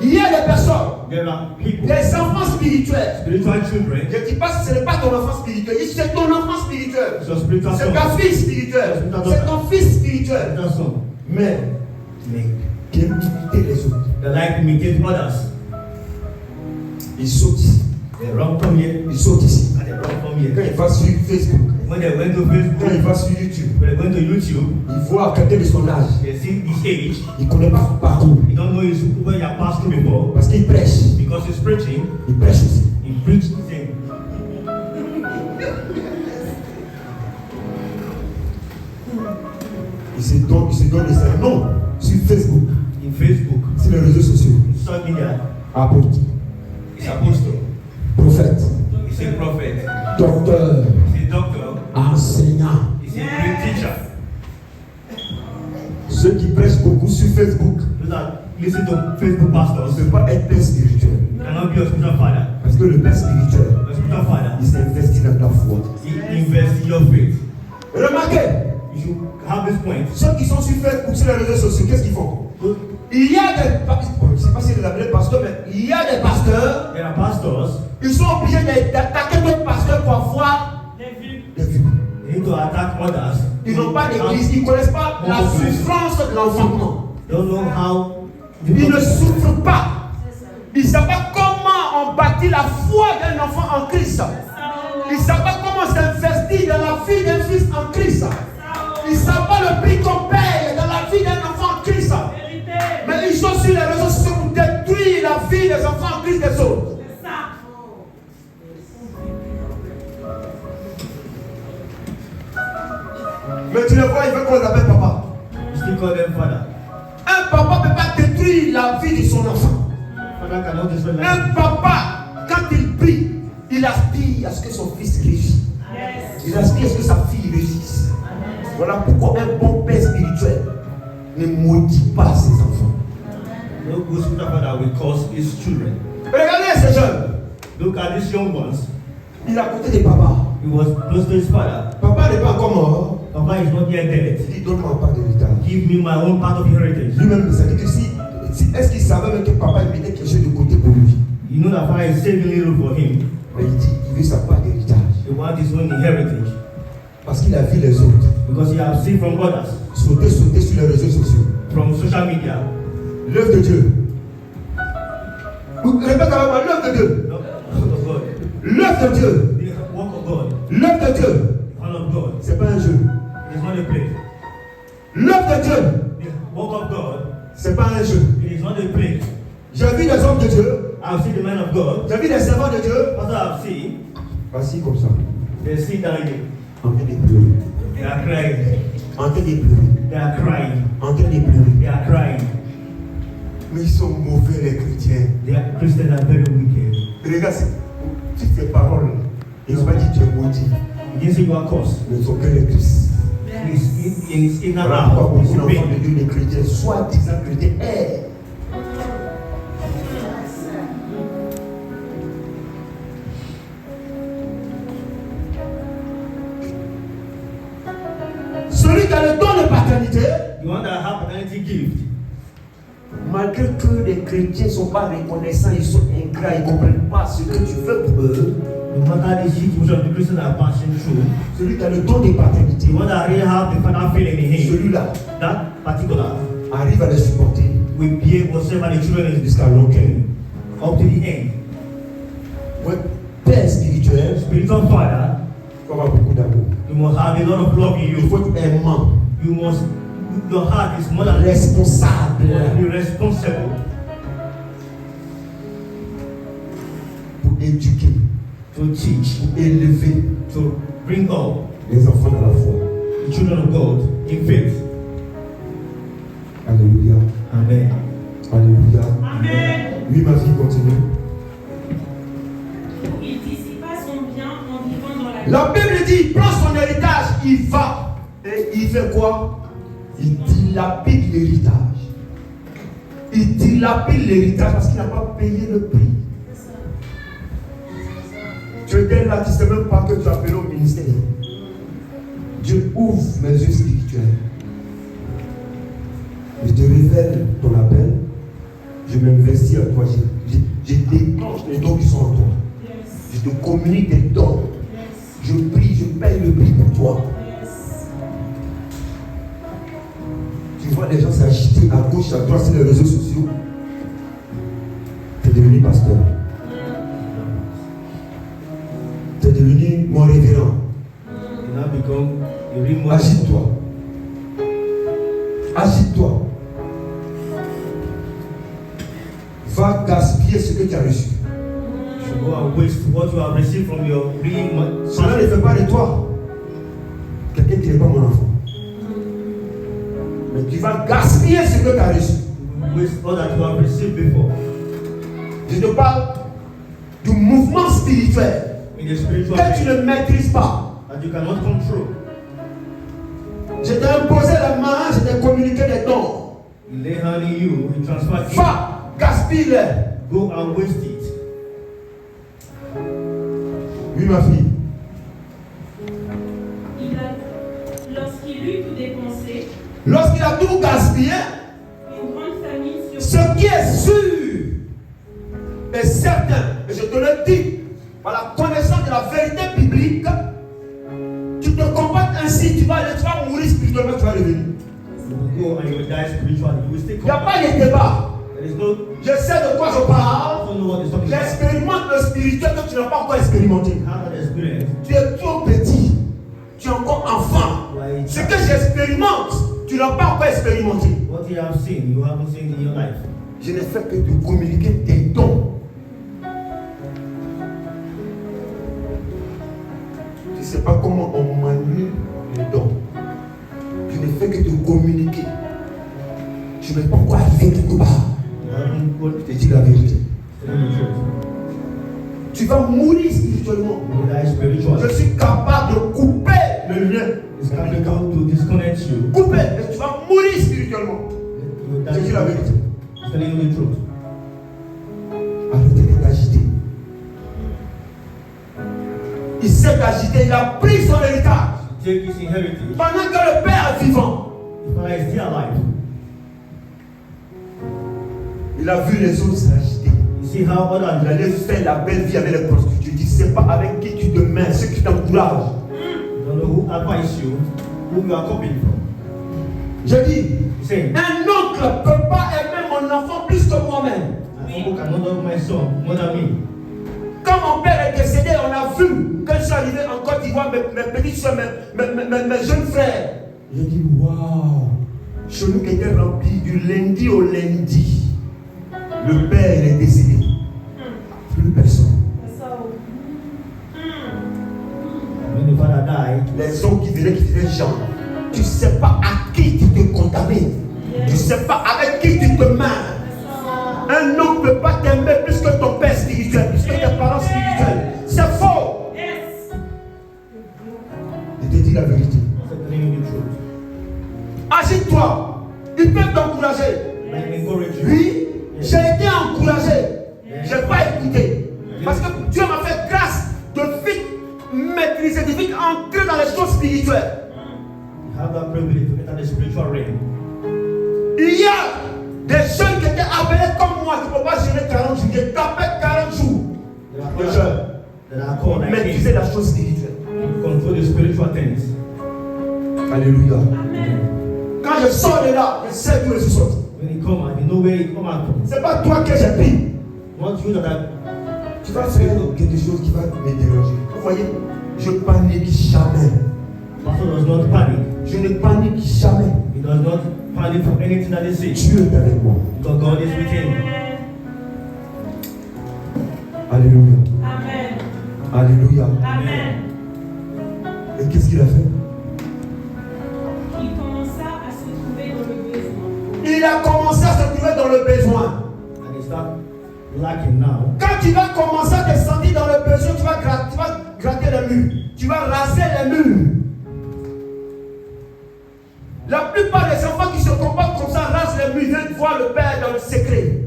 il y a des personnes, there are people, des enfants spirituels. spiritual children, Je ne dis pas que ce n'est pas ton enfant spirituel, c'est ton enfant spirituel. so spiritual C'est son, ta fille spirituelle, c'est ton fils spirituel. spiritual son, Mais qui aime imiter les autres. they like to imitate others. Ils sautent ici, They run from here ils sautent ici. and they run from Quand here. il va sur Facebook, When they went to quand il Facebook, va sur YouTube, when they went to YouTube, il voit quelqu'un de son âge. they see his age. Il ne connaît pas son parcours. You don't know where you have passed through before Parce qu'il prêche. because he's preaching. Il prêche aussi. He preached the thing. Il se donne des noms sur Facebook, In Facebook, sur les réseaux sociaux. in social media, Apôtre, he's apostle, prophète, he's a prophet, docteur, he's a doctor, enseignant. he's a great teacher. Ceux qui prêchent beaucoup sur Facebook Those that listen to Facebook ne pastors peuvent pas être père spirituel. cannot be a spiritual father. Parce que le père spirituel, A spiritual father, il s'investit dans ta foi. he invests in your faith. Remarquez, You should have this point. ceux qui sont sur Facebook, sur les réseaux sociaux, qu'est-ce qu'ils font? Il y a des pasteurs, je ne sais pas si les appelés pasteurs, mais il y a des pasteurs, There are pastors, ils sont obligés d'attaquer d'autres pasteurs pour avoir Les vues. des vues. they need to attack others. Ils n'ont pas d'église, ils ne connaissent pas la souffrance de l'enfantement. They don't know how. Ils ne souffrent pas. Ils ne savent pas comment on bâtit la foi d'un enfant en Christ. Ils ne savent pas comment s'investir dans la vie d'un fils en Christ. Ils ne savent pas le prix qu'on paye dans la vie d'un enfant en Christ. Vérité. Mais ils sont sur les réseaux sociaux pour détruire la vie des enfants en Christ des autres. C'est ça. Mais tu le vois, il veut qu'on l'appelle papa. You still call them father. Un papa ne peut pas détruire la vie de son enfant. Father cannot destroy life. Un papa, quand il prie, il aspire à ce que son fils réussisse. Yes. Il aspire à ce que sa fille réussisse. Voilà pourquoi un bon père spirituel ne maudit pas ses enfants. No good spiritual father will curse his children. Regardez ces jeunes. Look at these young ones. Il est à côté de papa. He was close to his father. Papa n'est pas encore mort. Papa is not yet dead. Il dit donne-moi part de l'héritage. Give me my own part of inheritance. Lui-même, ça dit que si est-ce qu'il savait même que papa il mettait quelque chose de côté pour lui? You know that father is saving little for him. Mais il dit il veut sa part d'héritage. He wants his own inheritance. Parce qu'il a vu les autres Because he has seen from others, sauter sur les réseaux sociaux. from social media. L'œuvre de Dieu. Répète avec moi, l'œuvre de Dieu. The word of God. L'œuvre de Dieu. The work of God. L'œuvre de Dieu. The hand of God. C'est pas un jeu. It is not a play. L'œuvre de Dieu. The work of God. C'est pas un jeu. It is not a play. J'ai vu des hommes de Dieu. I've seen the man of God. J'ai vu des servants de Dieu. What I've seen, Assis comme ça. they sit down here. En train de pleurer. They are crying. En train de pleurer. They are crying. En train de pleurer. They are crying. Mais ils sont mauvais les chrétiens. The Christians are very wicked. Regarde toutes ces paroles. Ils n'ont pas dit tu es maudit. He didn't say you are cursed. Mais ils sont que les Christ. He's in and Voilà pourquoi out. beaucoup He's in d'enfants pain. de Dieu, les chrétiens, soi-disant chrétiens, celui qui a le don de paternité, You want to have paternity gift. malgré que les chrétiens ne sont pas reconnaissants, ils sont ingrats, ils ne comprennent pas ce que tu fais pour eux, No matter the situation the Christians are passing through, celui qui a le don de paternité, the one that really have the father feeling in him, celui-là that particular, arrive à les supporter will be able to serve the children jusqu'à l'aucun. up to the end. Ouais, père spirituel, Spiritual father, il faut avoir beaucoup d'amour. you must have a lot of love in Il you. faut être aimant, You must, your heart is more than responsable be responsible pour éduquer, to teach, pour élever to bring up les enfants dans la foi. the children of God in faith. Alléluia. Amen. Alléluia. Amen. Oui, ma fille, continue. Il dissipa son bien en vivant dans la La Bible dit, il prend son héritage, il va. Et il fait quoi? Il dilapide l'héritage. Il dilapide l'héritage parce qu'il n'a pas payé le prix. Tu es là, tu ne sais même pas que tu as appelé au ministère. Dieu ouvre mes yeux spirituels. Je te révèle ton appel. Je m'investis en toi. Je déclenche les dons qui sont en toi. Je te communique des dons. Je prie, je paye le prix pour toi. Tu vois les gens s'agiter à gauche, à droite sur les réseaux sociaux. Tu es devenu pasteur. Tu es devenu mon révérend. You now become a real mother. Agite-toi. Agite-toi. Va gaspiller ce que tu as reçu. You should go and waste what you have received from your real mother. Cela ne fait pas de toi quelqu'un qui n'est pas mon enfant. Mais tu vas gaspiller ce que tu as reçu. Waste all that you have received before. Je te parle du mouvement spirituel In the spiritual que tu way ne maîtrises pas. that you cannot control. Je t'ai imposé la main, je t'ai communiqué des dons. He lay hand in you, he transferred it. Va, gaspille-les. Go and waste it. Oui, ma fille. Lorsqu'il eut tout dépensé, Lorsqu'il a tout gaspillé, une grande famine sur ce qui est sûr et certain, et je te le dis, par la connaissance de la vérité biblique, tu te comportes ainsi, tu vas mourir spirituellement, tu vas revenir. You will go and you will die spiritually. You will stay Il n'y a pas de débat. There is no, Je sais de quoi je parle. I don't know what is talking about. J'expérimente le spirituel que tu n'as pas encore expérimenté. Have that experience. Tu es trop petit. Tu es encore enfant. Like, Ce que j'expérimente, tu n'as pas encore expérimenté. what you have seen, you haven't seen in your life. Je n'ai fait que de communiquer tes dons. Tu ne sais pas comment on manie les dons. Je n'ai fait que de communiquer. Tu n'es pas encore arrivé quelque part. You haven't got Je te dis la vérité. telling the truth. Tu vas mourir spirituellement. You will die spiritually. Je suis capable de couper le lien. It's capable to disconnect you. Couper. Et tu vas mourir spirituellement. You will Je die. dis la vérité. It's telling you the truth. Arrêtez d'être agité. Il s'est agité, il a pris son héritage. Take his inheritance. Pendant que le Père est vivant, The father is still alive. il a vu les autres s'agiter. You see how Il others allait faire la belle vie avec les prostituées. Tu ne sais pas avec qui tu te mets, ceux qui t'encouragent. don't know who advise you, who you are copying from. Je dis, You say, un oncle ne peut pas aimer mon enfant plus que moi-même. an uncle cannot love my son more than me. Quand mon père est décédé, on a vu, quand je suis arrivé en Côte d'Ivoire, mes petites soeurs, mes jeunes frères. J'ai dit, waouh, chez nous qui était rempli du lundi au lundi. Le père est décédé. Plus personne. When the father died, Les hommes qui disaient Jean, tu ne sais pas à qui tu te contamines. Tu ne sais pas avec qui tu te mets. Un homme ne peut pas t'aimer plus que ton père spirituel, plus que tes parents spirituels. C'est faux. Je te dis la vérité. I'm telling you the truth. Agite-toi. Ils peuvent t'encourager. I encourage you. Oui, j'ai été encouragé. Je n'ai pas écouté. Parce que Dieu m'a fait grâce de vite maîtriser, de vite entrer dans les choses spirituelles. You have that privilege to enter the spiritual realm. Il y a des jeunes qui étaient appelés comme moi qui ne peuvent pas gérer 40 jours. J'ai tapé 40 jours. There are de others jeûne. that are called like maîtriser him. la chose spirituelle. Control the spiritual things. Alléluia. Amen. Quand je sors de là, je sais d'où je suis sorti. When he come out, you know where he come out from. C'est pas toi que j'ai pris. Not you that are. Tu vas faire quelque chose qui va me déranger. Vous voyez, je panique jamais. Pastor does not panic. Je ne panique jamais. He does not panic for anything that they say. Dieu est avec moi. Because God is with him. Alléluia. Amen. Alléluia. Amen. Et qu'est-ce qu'il a fait? Il commença à se trouver dans le besoin. Il a commencé à se trouver dans le besoin. And he start lacking now. Quand tu vas commencer à te sentir dans le besoin, tu vas gratter les murs. Tu vas raser les murs. La plupart des enfants qui se comportent comme ça rasent les murs, viennent voir le Père dans le secret.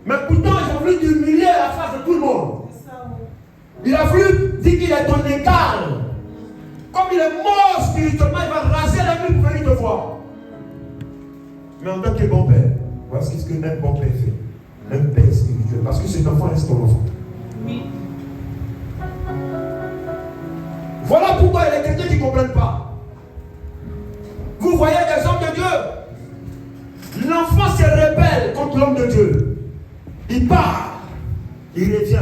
Mais pourtant, ils ont voulu t'humilier à la face de tout le monde. Il a voulu dire qu'il est ton égal. Comme il est mort spirituellement, il va raser les murs pour venir te voir. Mais en tant que bon père, voici ce que même bon père fait. Un père spirituel. Parce que cet enfant reste ton enfant. Oui. Voilà pourquoi il y a des chrétiens qui ne comprennent pas. Vous voyez des hommes de Dieu. L'enfant se rebelle contre l'homme de Dieu. Il part. Il revient.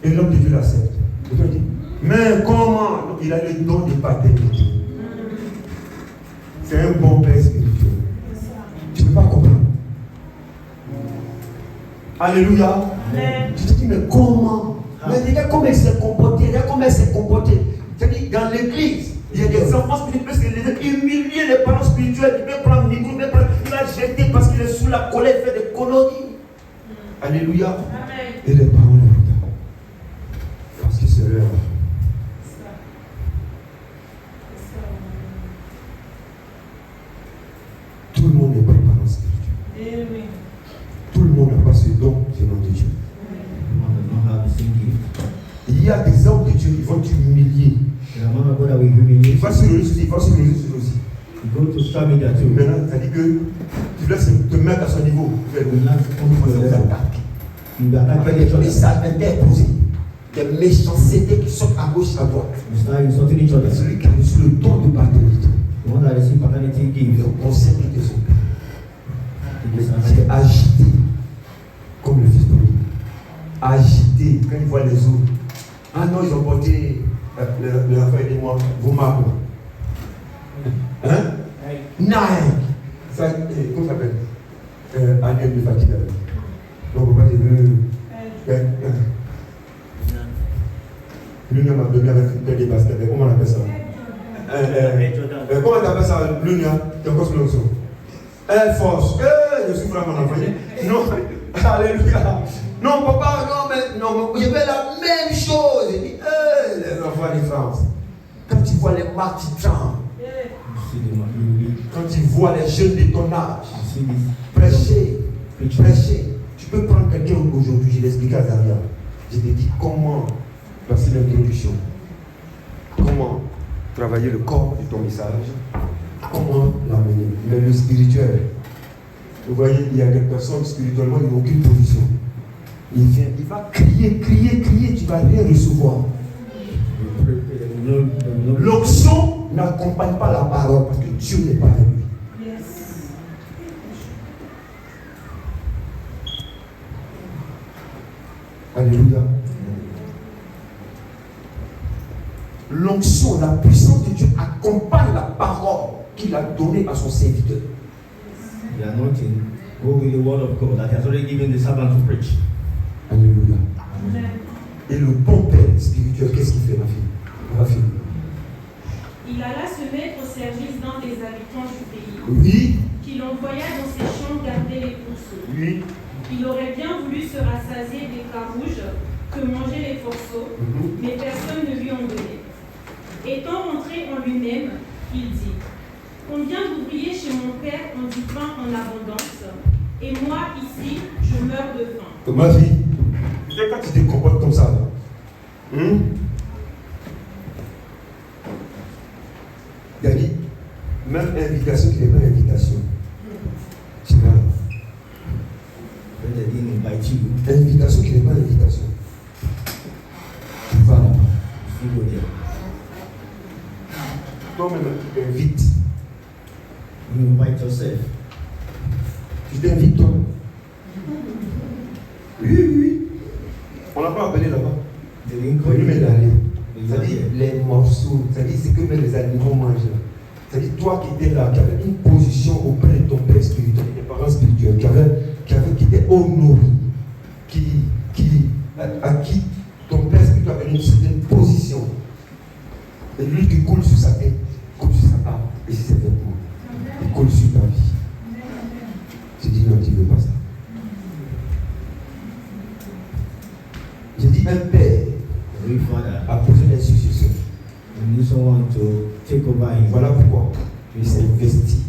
Et l'homme de Dieu l'accepte. Mais comment? Il a le don de paternité. C'est un bon père spirituel. Tu ne peux pas comprendre. Alléluia. Amen. Tu te dis, mais comment? Mais regarde comment il s'est comporté. Regarde comment il s'est comporté. C'est-à-dire, dans l'église, il y a des enfants spirituels qui les humilier les parents spirituels. Il peut prendre le micro, il va jeter parce qu'il est sous la colère, il fait des conneries. Alléluia. Amen. Et les parents le regardent. Parce que c'est leur. Tout le monde n'est pas parent spirituel. Amen. Tout le monde n'a pas ce don venant de Dieu. Man does not have the same gift. Il y a des hommes de Dieu qui vont t'humilier. There are man of God that will Il humiliate va sur le réseau, il va sur le réseau aussi. you. Go to social media too. Maintenant, ça dit que tu laisses te mettre à son niveau. You will not come to your level. You will attack Avec each des other. messages interposés, des méchancetés qui sortent à gauche et à droite. You start insulting each other. Celui qui a reçu le don de paternité, The one that receive paternity il gift. est conscient de son père. It is Il est agité, comme le fils de Dieu. Agité quand il voit les autres. Ah non, ils ont porté le affaire de moi, vos marques. Hein? Nike. Ça, comment ça s'appelle? Alien de fatigue. Donc, pourquoi tu veux. L'union m'a donné avec une paire de baskets. Comment on appelle ça? Comment on appelle ça? L'union? C'est encore sur le son. Air Force. Je suis vraiment envoyé. Non, alléluia. Non, papa, non, mais non, il y avait la même chose. Il dit, les enfants de France. Quand tu vois les martyrs, quand tu vois les jeunes de ton âge, prêcher, tu peux prendre quelqu'un aujourd'hui, je l'explique à Zaria. Je te dis comment passer l'introduction, comment travailler le corps de ton message, comment l'amener. Mais le spirituel, vous voyez, il y a des personnes spirituellement, ils n'ont aucune position. Il vient, il va crier, tu ne vas rien recevoir. L'onction n'accompagne pas la parole parce que Dieu n'est pas avec lui. Yes. Alléluia. L'onction, la puissance de Dieu accompagne la parole qu'il a donnée à son serviteur. The anointing go with the word of God that he has already given the servant to preach. Alléluia. Amen. Et le bon père spirituel, qu'est-ce qu'il fait, ma fille? Ma fille. Il alla se mettre au service d'un des habitants du pays, Oui, qu'il envoya dans ses champs garder les pourceaux. oui. Il aurait bien voulu se rassasier des carouges que mangeaient les forceaux, mais personne ne lui en donnait. Étant rentré en lui-même, il dit: combien d'ouvriers chez mon père ont du pain en abondance, et moi ici, je meurs de faim. Ma fille, c'est quand tu te comportes comme ça, il a dit, même invitation qui n'est pas invitation. Tu vois, When they didn't invite you, invitation qui n'est pas invitation. invite yourself. Tu t'invites toi. Oui. On l'a pas appelé là-bas. Oui, mais d'aller. C'est-à-dire les morceaux, c'est-à-dire ce que même les animaux mangent là. C'est-à-dire toi qui étais là, qui avais une position auprès de ton père spirituel, tes parents spirituels, qui était honoré, à qui ton père spirituel avait une certaine position. Et lui qui coule sur sa tête, coule sur sa barbe, et si c'est fait pour il coule sur ta vie. Je dis non, tu ne veux pas ça. Je dis un père a posé des successeurs. Voilà pourquoi il s'est investi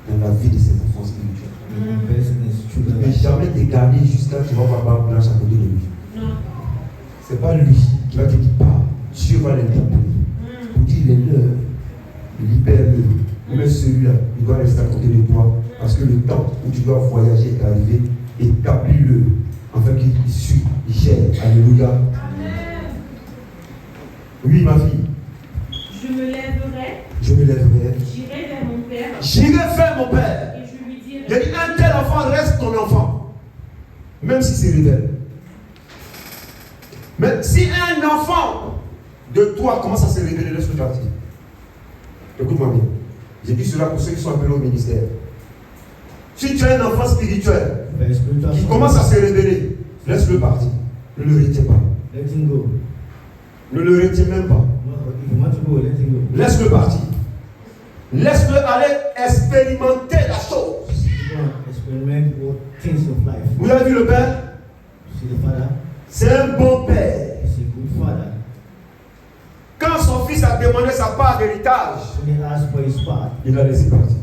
dans la vie de ses enfants spirituels. Il ne peut jamais te garder jusqu'à ce que tu vas voir barbe blanche à côté de lui. Ce n'est pas lui qui va te dire pas. Dieu va l'interpeller. Pour dire les leurs, libère-le. Mais celui-là, il doit rester à côté de toi. Parce que le temps où tu dois voyager est arrivé. Établis-le. Afin qu'il suit, il gère. Alléluia. Oui, ma fille. Je me lèverai. J'irai vers mon père. Et je lui dirai. Il a dit un tel enfant reste ton enfant. Même si c'est rebelle. Mais si un enfant de toi commence à se révéler, laisse-le partir. Écoute-moi bien. J'ai dit cela pour ceux qui sont appelés au ministère. Si tu as un enfant spirituel qui commence à se révéler, laisse-le partir. Ne le retiens pas. Let him go. Ne le retiens même pas. If you want to go, let him go. Laisse-le partir. Laisse-le aller expérimenter la chose. Experiment with things of life. Vous avez vu le père? See the father? C'est un bon père. He's a good father. Quand son fils a demandé sa part d'héritage, When he asked for his part, il l'a laissé partir.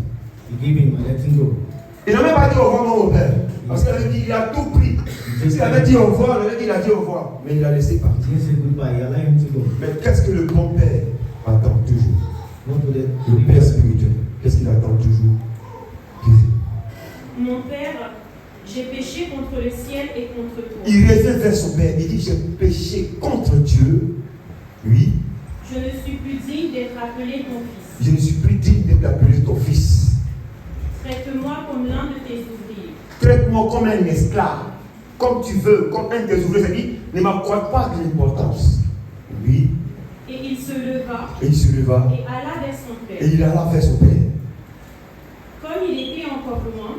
he gave him and let him go. Il n'a même pas dit au revoir au père. Parce qu'il avait dit il a tout pris. S'il avait dit au revoir, il avait dit il a dit au revoir. Mais il a laissé He partir. didn't say goodbye, he allowed him to go. Mais qu'est-ce que le bon père attend toujours? What would Le père spirituel, qu'est-ce qu'il attend toujours? Mon père, j'ai péché contre le ciel et contre toi. Il revient vers son père. Il dit j'ai péché contre Dieu. Oui. Je ne suis plus digne d'être appelé ton fils. Je ne suis plus digne d'être appelé ton fils. Traite-moi comme l'un de tes ouvriers. Traite-moi comme un esclave. Comme tu veux, comme un de tes ouvriers. C'est-à-dire, ne m'accorde pas de l'importance. Oui. Et il se leva. Et il se leva. Et alla vers son père. Et il alla vers son père. Comme il était encore loin,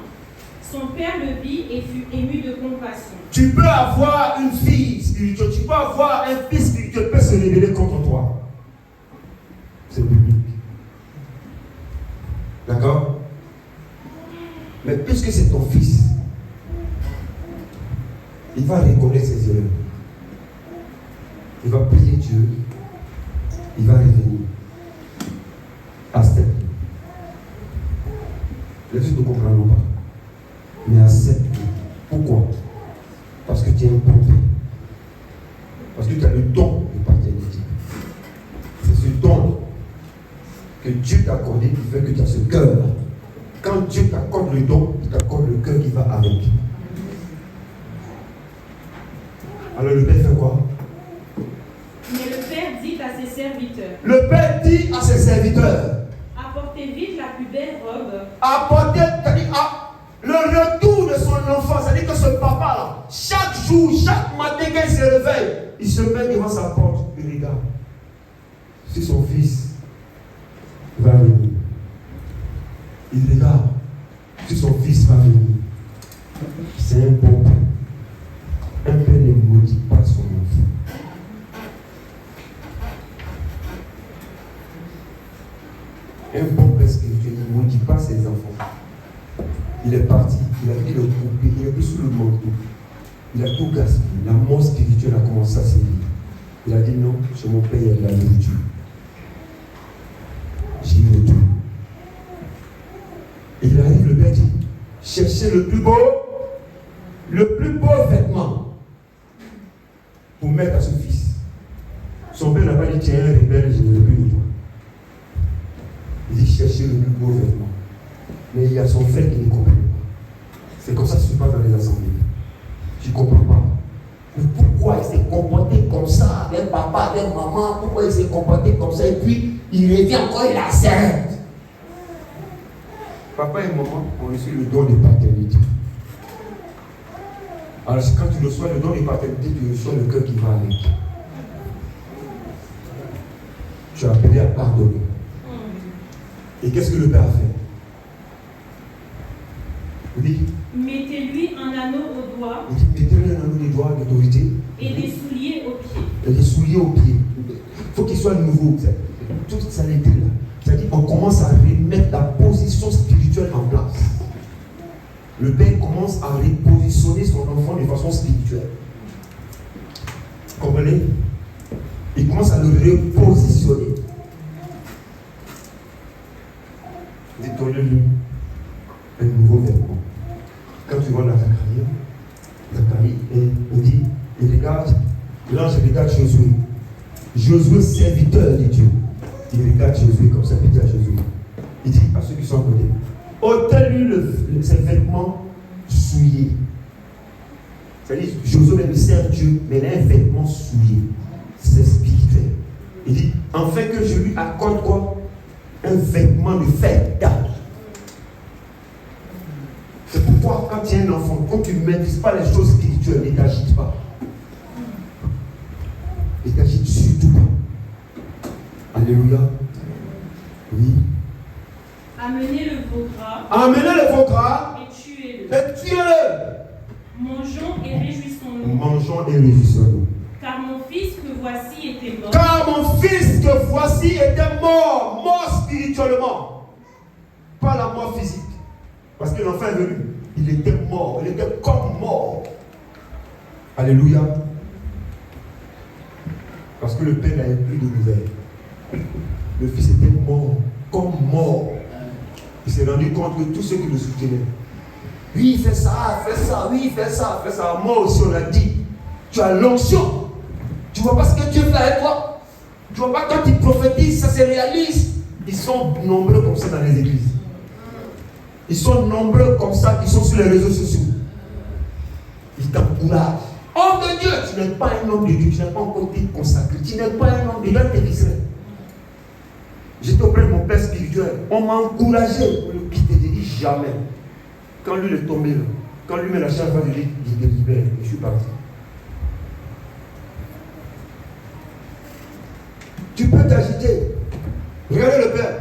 son père le vit et fut ému de compassion. Tu peux avoir une fille spirituelle, tu peux avoir un fils spirituel qui peut se révéler contre toi. C'est biblique. D'accord? Mais puisque c'est ton fils, il va reconnaître ses erreurs. Il va prier Dieu. Il va revenir. Accepte. Les autres ne comprendront pas. Mais accepte. Pourquoi? Parce que tu es un bon père. Parce que tu as le don de paternité. C'est ce don que Dieu t'a accordé qui fait que tu as ce cœur. Quand Dieu t'accorde le don, il t'accorde le cœur qui va avec. Alors le père fait quoi? Mais le père dit à ses serviteurs. Le père dit à ses serviteurs. Apportez vite la plus belle robe. Apportez, le retour de son enfant, c'est-à-dire que ce papa-là, chaque jour, chaque matin quand il se réveille, il se met devant sa porte et regarde. Si son fils va venir, il regarde. Si son fils va venir, c'est un bon père. Un père ne maudit pas son enfant. Un bon père spirituel ne maudit pas ses enfants. Il est parti, il a pris le coupé, il est plus sous le manteau. Il a tout gaspillé. La mort spirituelle a commencé à sévir. Il a dit non, chez mon père, il y a de la nourriture. J'y retourne. Et il arrive, le père dit, cherchez le plus beau vêtement pour mettre à son fils. Son père n'a pas dit, tiens, rebelle, je ne veux plus de toi. Il dit, cherchez le plus beau vêtement. Mais il y a son frère qui ne comprend pas. C'est comme ça que ça se passe dans les assemblées. Tu ne comprends pas. Mais pourquoi il s'est comporté comme ça avec papa, avec maman? Pourquoi il s'est comporté comme ça? Et puis, il revient encore, il accepte. Papa et maman ont reçu le don de paternité. Alors quand tu reçois le don de paternité, tu reçois le cœur qui va avec. Tu as appelé à pardonner. Et qu'est-ce que le Père a fait? Oui. Mettez-lui un anneau au doigt. Mettez-lui un anneau au doigt d'autorité. Et des souliers aux pieds. Et des souliers aux pieds. Il faut qu'il soit nouveau. Tout ça l'était là. C'est-à-dire qu'on commence à remettre la position spirituelle en place. Le Père commence à repositionner son enfant de façon spirituelle. Vous comprenez? Il commence à le repositionner. Dites-lui un nouveau vêtement. Quand tu vois Zacharie, il dit, il regarde, l'ange regarde Josué. Josué, serviteur de Dieu. Il regarde Josué comme ça, il dit à Josué. Il dit à ceux qui sont à côté, ôtez-lui ses vêtements souillés. C'est-à-dire, Josué même sert Dieu, mais il a un vêtement souillé. C'est spirituel. Il dit, enfin que je lui accorde quoi? Un vêtement de fête. C'est pourquoi quand tu es un enfant, quand tu ne maîtrises pas les choses spirituelles, ne t'agite pas. Ne t'agite surtout pas. Alléluia. Oui. Amenez le veau gras. Amenez le veau gras. Et tuez-le. Et tuez-le. Mangeons et réjouissons-nous. Mangeons et réjouissons-nous. Car mon fils que voici était mort. Car mon fils que voici était mort. Mort spirituellement. Pas la mort physique. Parce que l'enfant est venu. Il était mort. Il était comme mort. Alléluia. Parce que le Père n'avait plus de nouvelles. Le fils était mort. Comme mort. Il s'est rendu compte que tous ceux qui le soutenaient. Oui, fais ça, fais ça. Oui, fais ça, fais ça. Moi aussi, on a dit. Tu as l'onction. Tu vois pas ce que Dieu fait avec toi. Tu vois pas quand il prophétise, ça se réalise. Ils sont nombreux comme ça dans les églises. Ils sont nombreux comme ça qui sont sur les réseaux sociaux. Ils t'encouragent. Homme de Dieu, tu n'es pas un homme de Dieu, tu n'es pas encore été consacré. Tu n'es pas un homme de Dieu, tu es. J'étais auprès de mon père spirituel. On m'a encouragé pour le quitter. J'ai dit jamais. Quand lui est tombé là, quand lui met la charge, il dit, je te libère. Je suis parti. Tu peux t'agiter. Regardez le Père.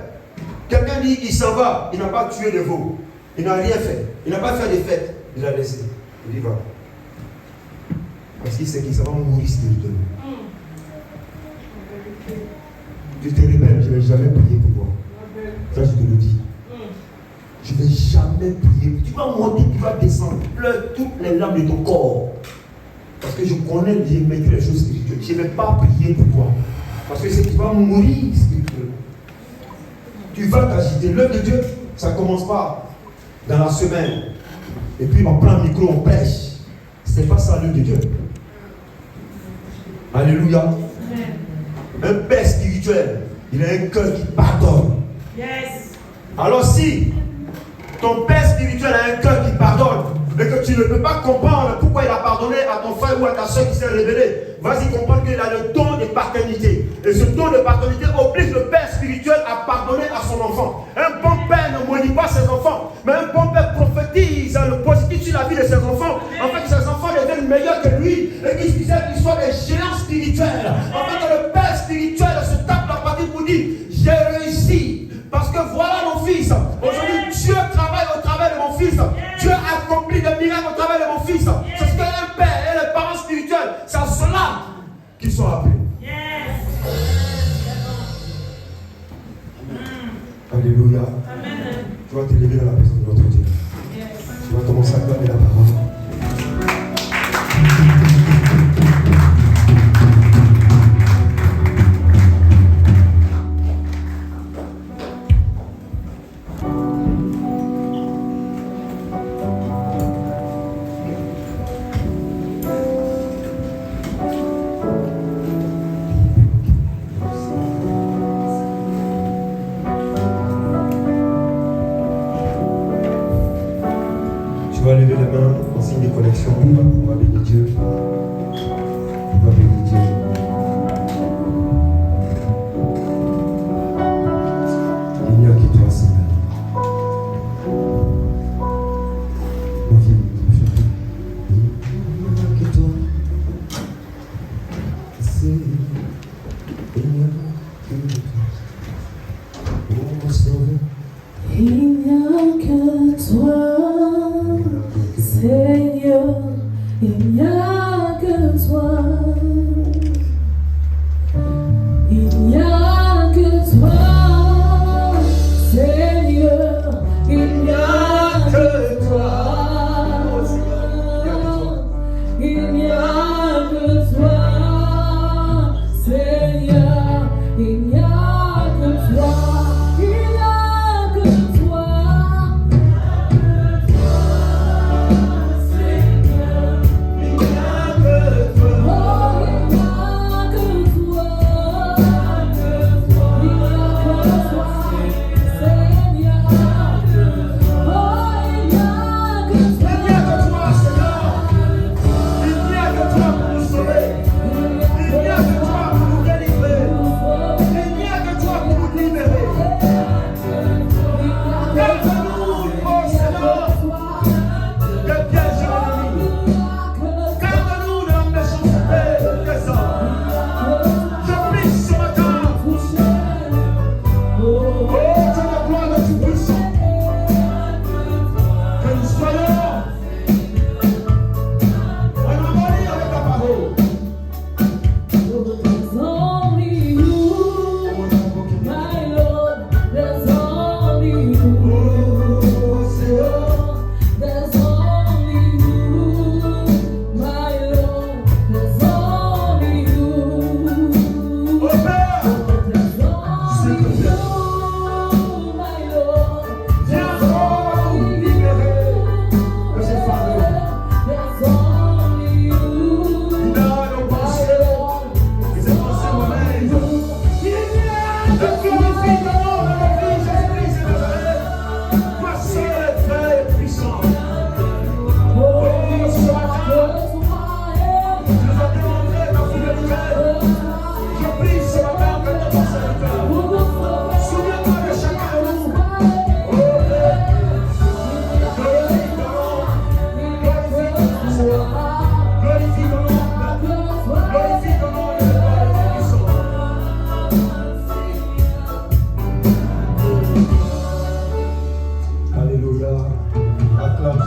Quelqu'un dit il s'en va, il n'a pas tué de veau. Il n'a rien fait. Il n'a pas fait des fêtes. Il a laissé. Il dit va. Parce qu'il sait qu'il s'en va mourir spirituellement. Tu te rebelles, je ne vais jamais prier pour toi. Ça, je te le dis. Je ne vais jamais prier. Tu vas monter, tu vas descendre. Pleure toutes les larmes de ton corps. Parce que je connais, je maîtrise les choses spirituelles. Je ne vais pas prier pour toi. Parce que c'est que tu vas mourir spirituellement. Tu vas t'agiter. L'œuvre de Dieu, ça ne commence pas dans la semaine. Et puis on prend le micro, on prêche. Ce n'est pas ça l'œuvre de Dieu. Alléluia. Un père spirituel, il a un cœur qui pardonne. Yes. Alors si ton père spirituel a un cœur qui pardonne, mais que tu ne peux pas comprendre pourquoi il a pardonné à ton frère ou à ta soeur qui s'est révélée, vas-y comprendre qu'il a le don de paternité. Et ce don de paternité oblige le père spirituel à pardonner à son enfant. Un bon père ne maudit pas ses enfants, mais un bon père prophétise le positif sur la vie de ses enfants, afin que ses enfants deviennent meilleurs que lui et qu'ils soient des géants spirituels. Afin que le père spirituel se tape la partie pour dire j'ai réussi. Parce que voilà mon fils. Aujourd'hui, Dieu travaille au travers de mon fils. Dieu accomplit des miracles au travers de mon fils. C'est ce qu'un père et les parents spirituels, c'est à cela qu'ils sont appelés. Alléluia. Amen. Tu vas te lever dans la présence de notre Dieu. Tu vas commencer à clamer la parole. Lever les mains en signe de connexion. On va bénir Dieu. On va bénir Dieu. Il n'y a que toi, Seigneur.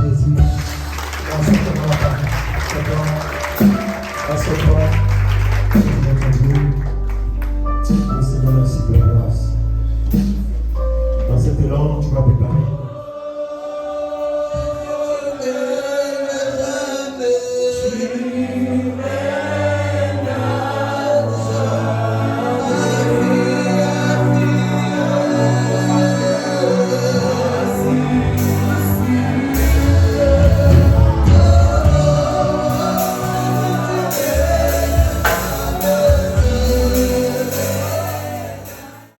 Jésus. Assieds-toi la parole. Assieds-toi. Assieds-toi. Seigneur, merci pour la grâce.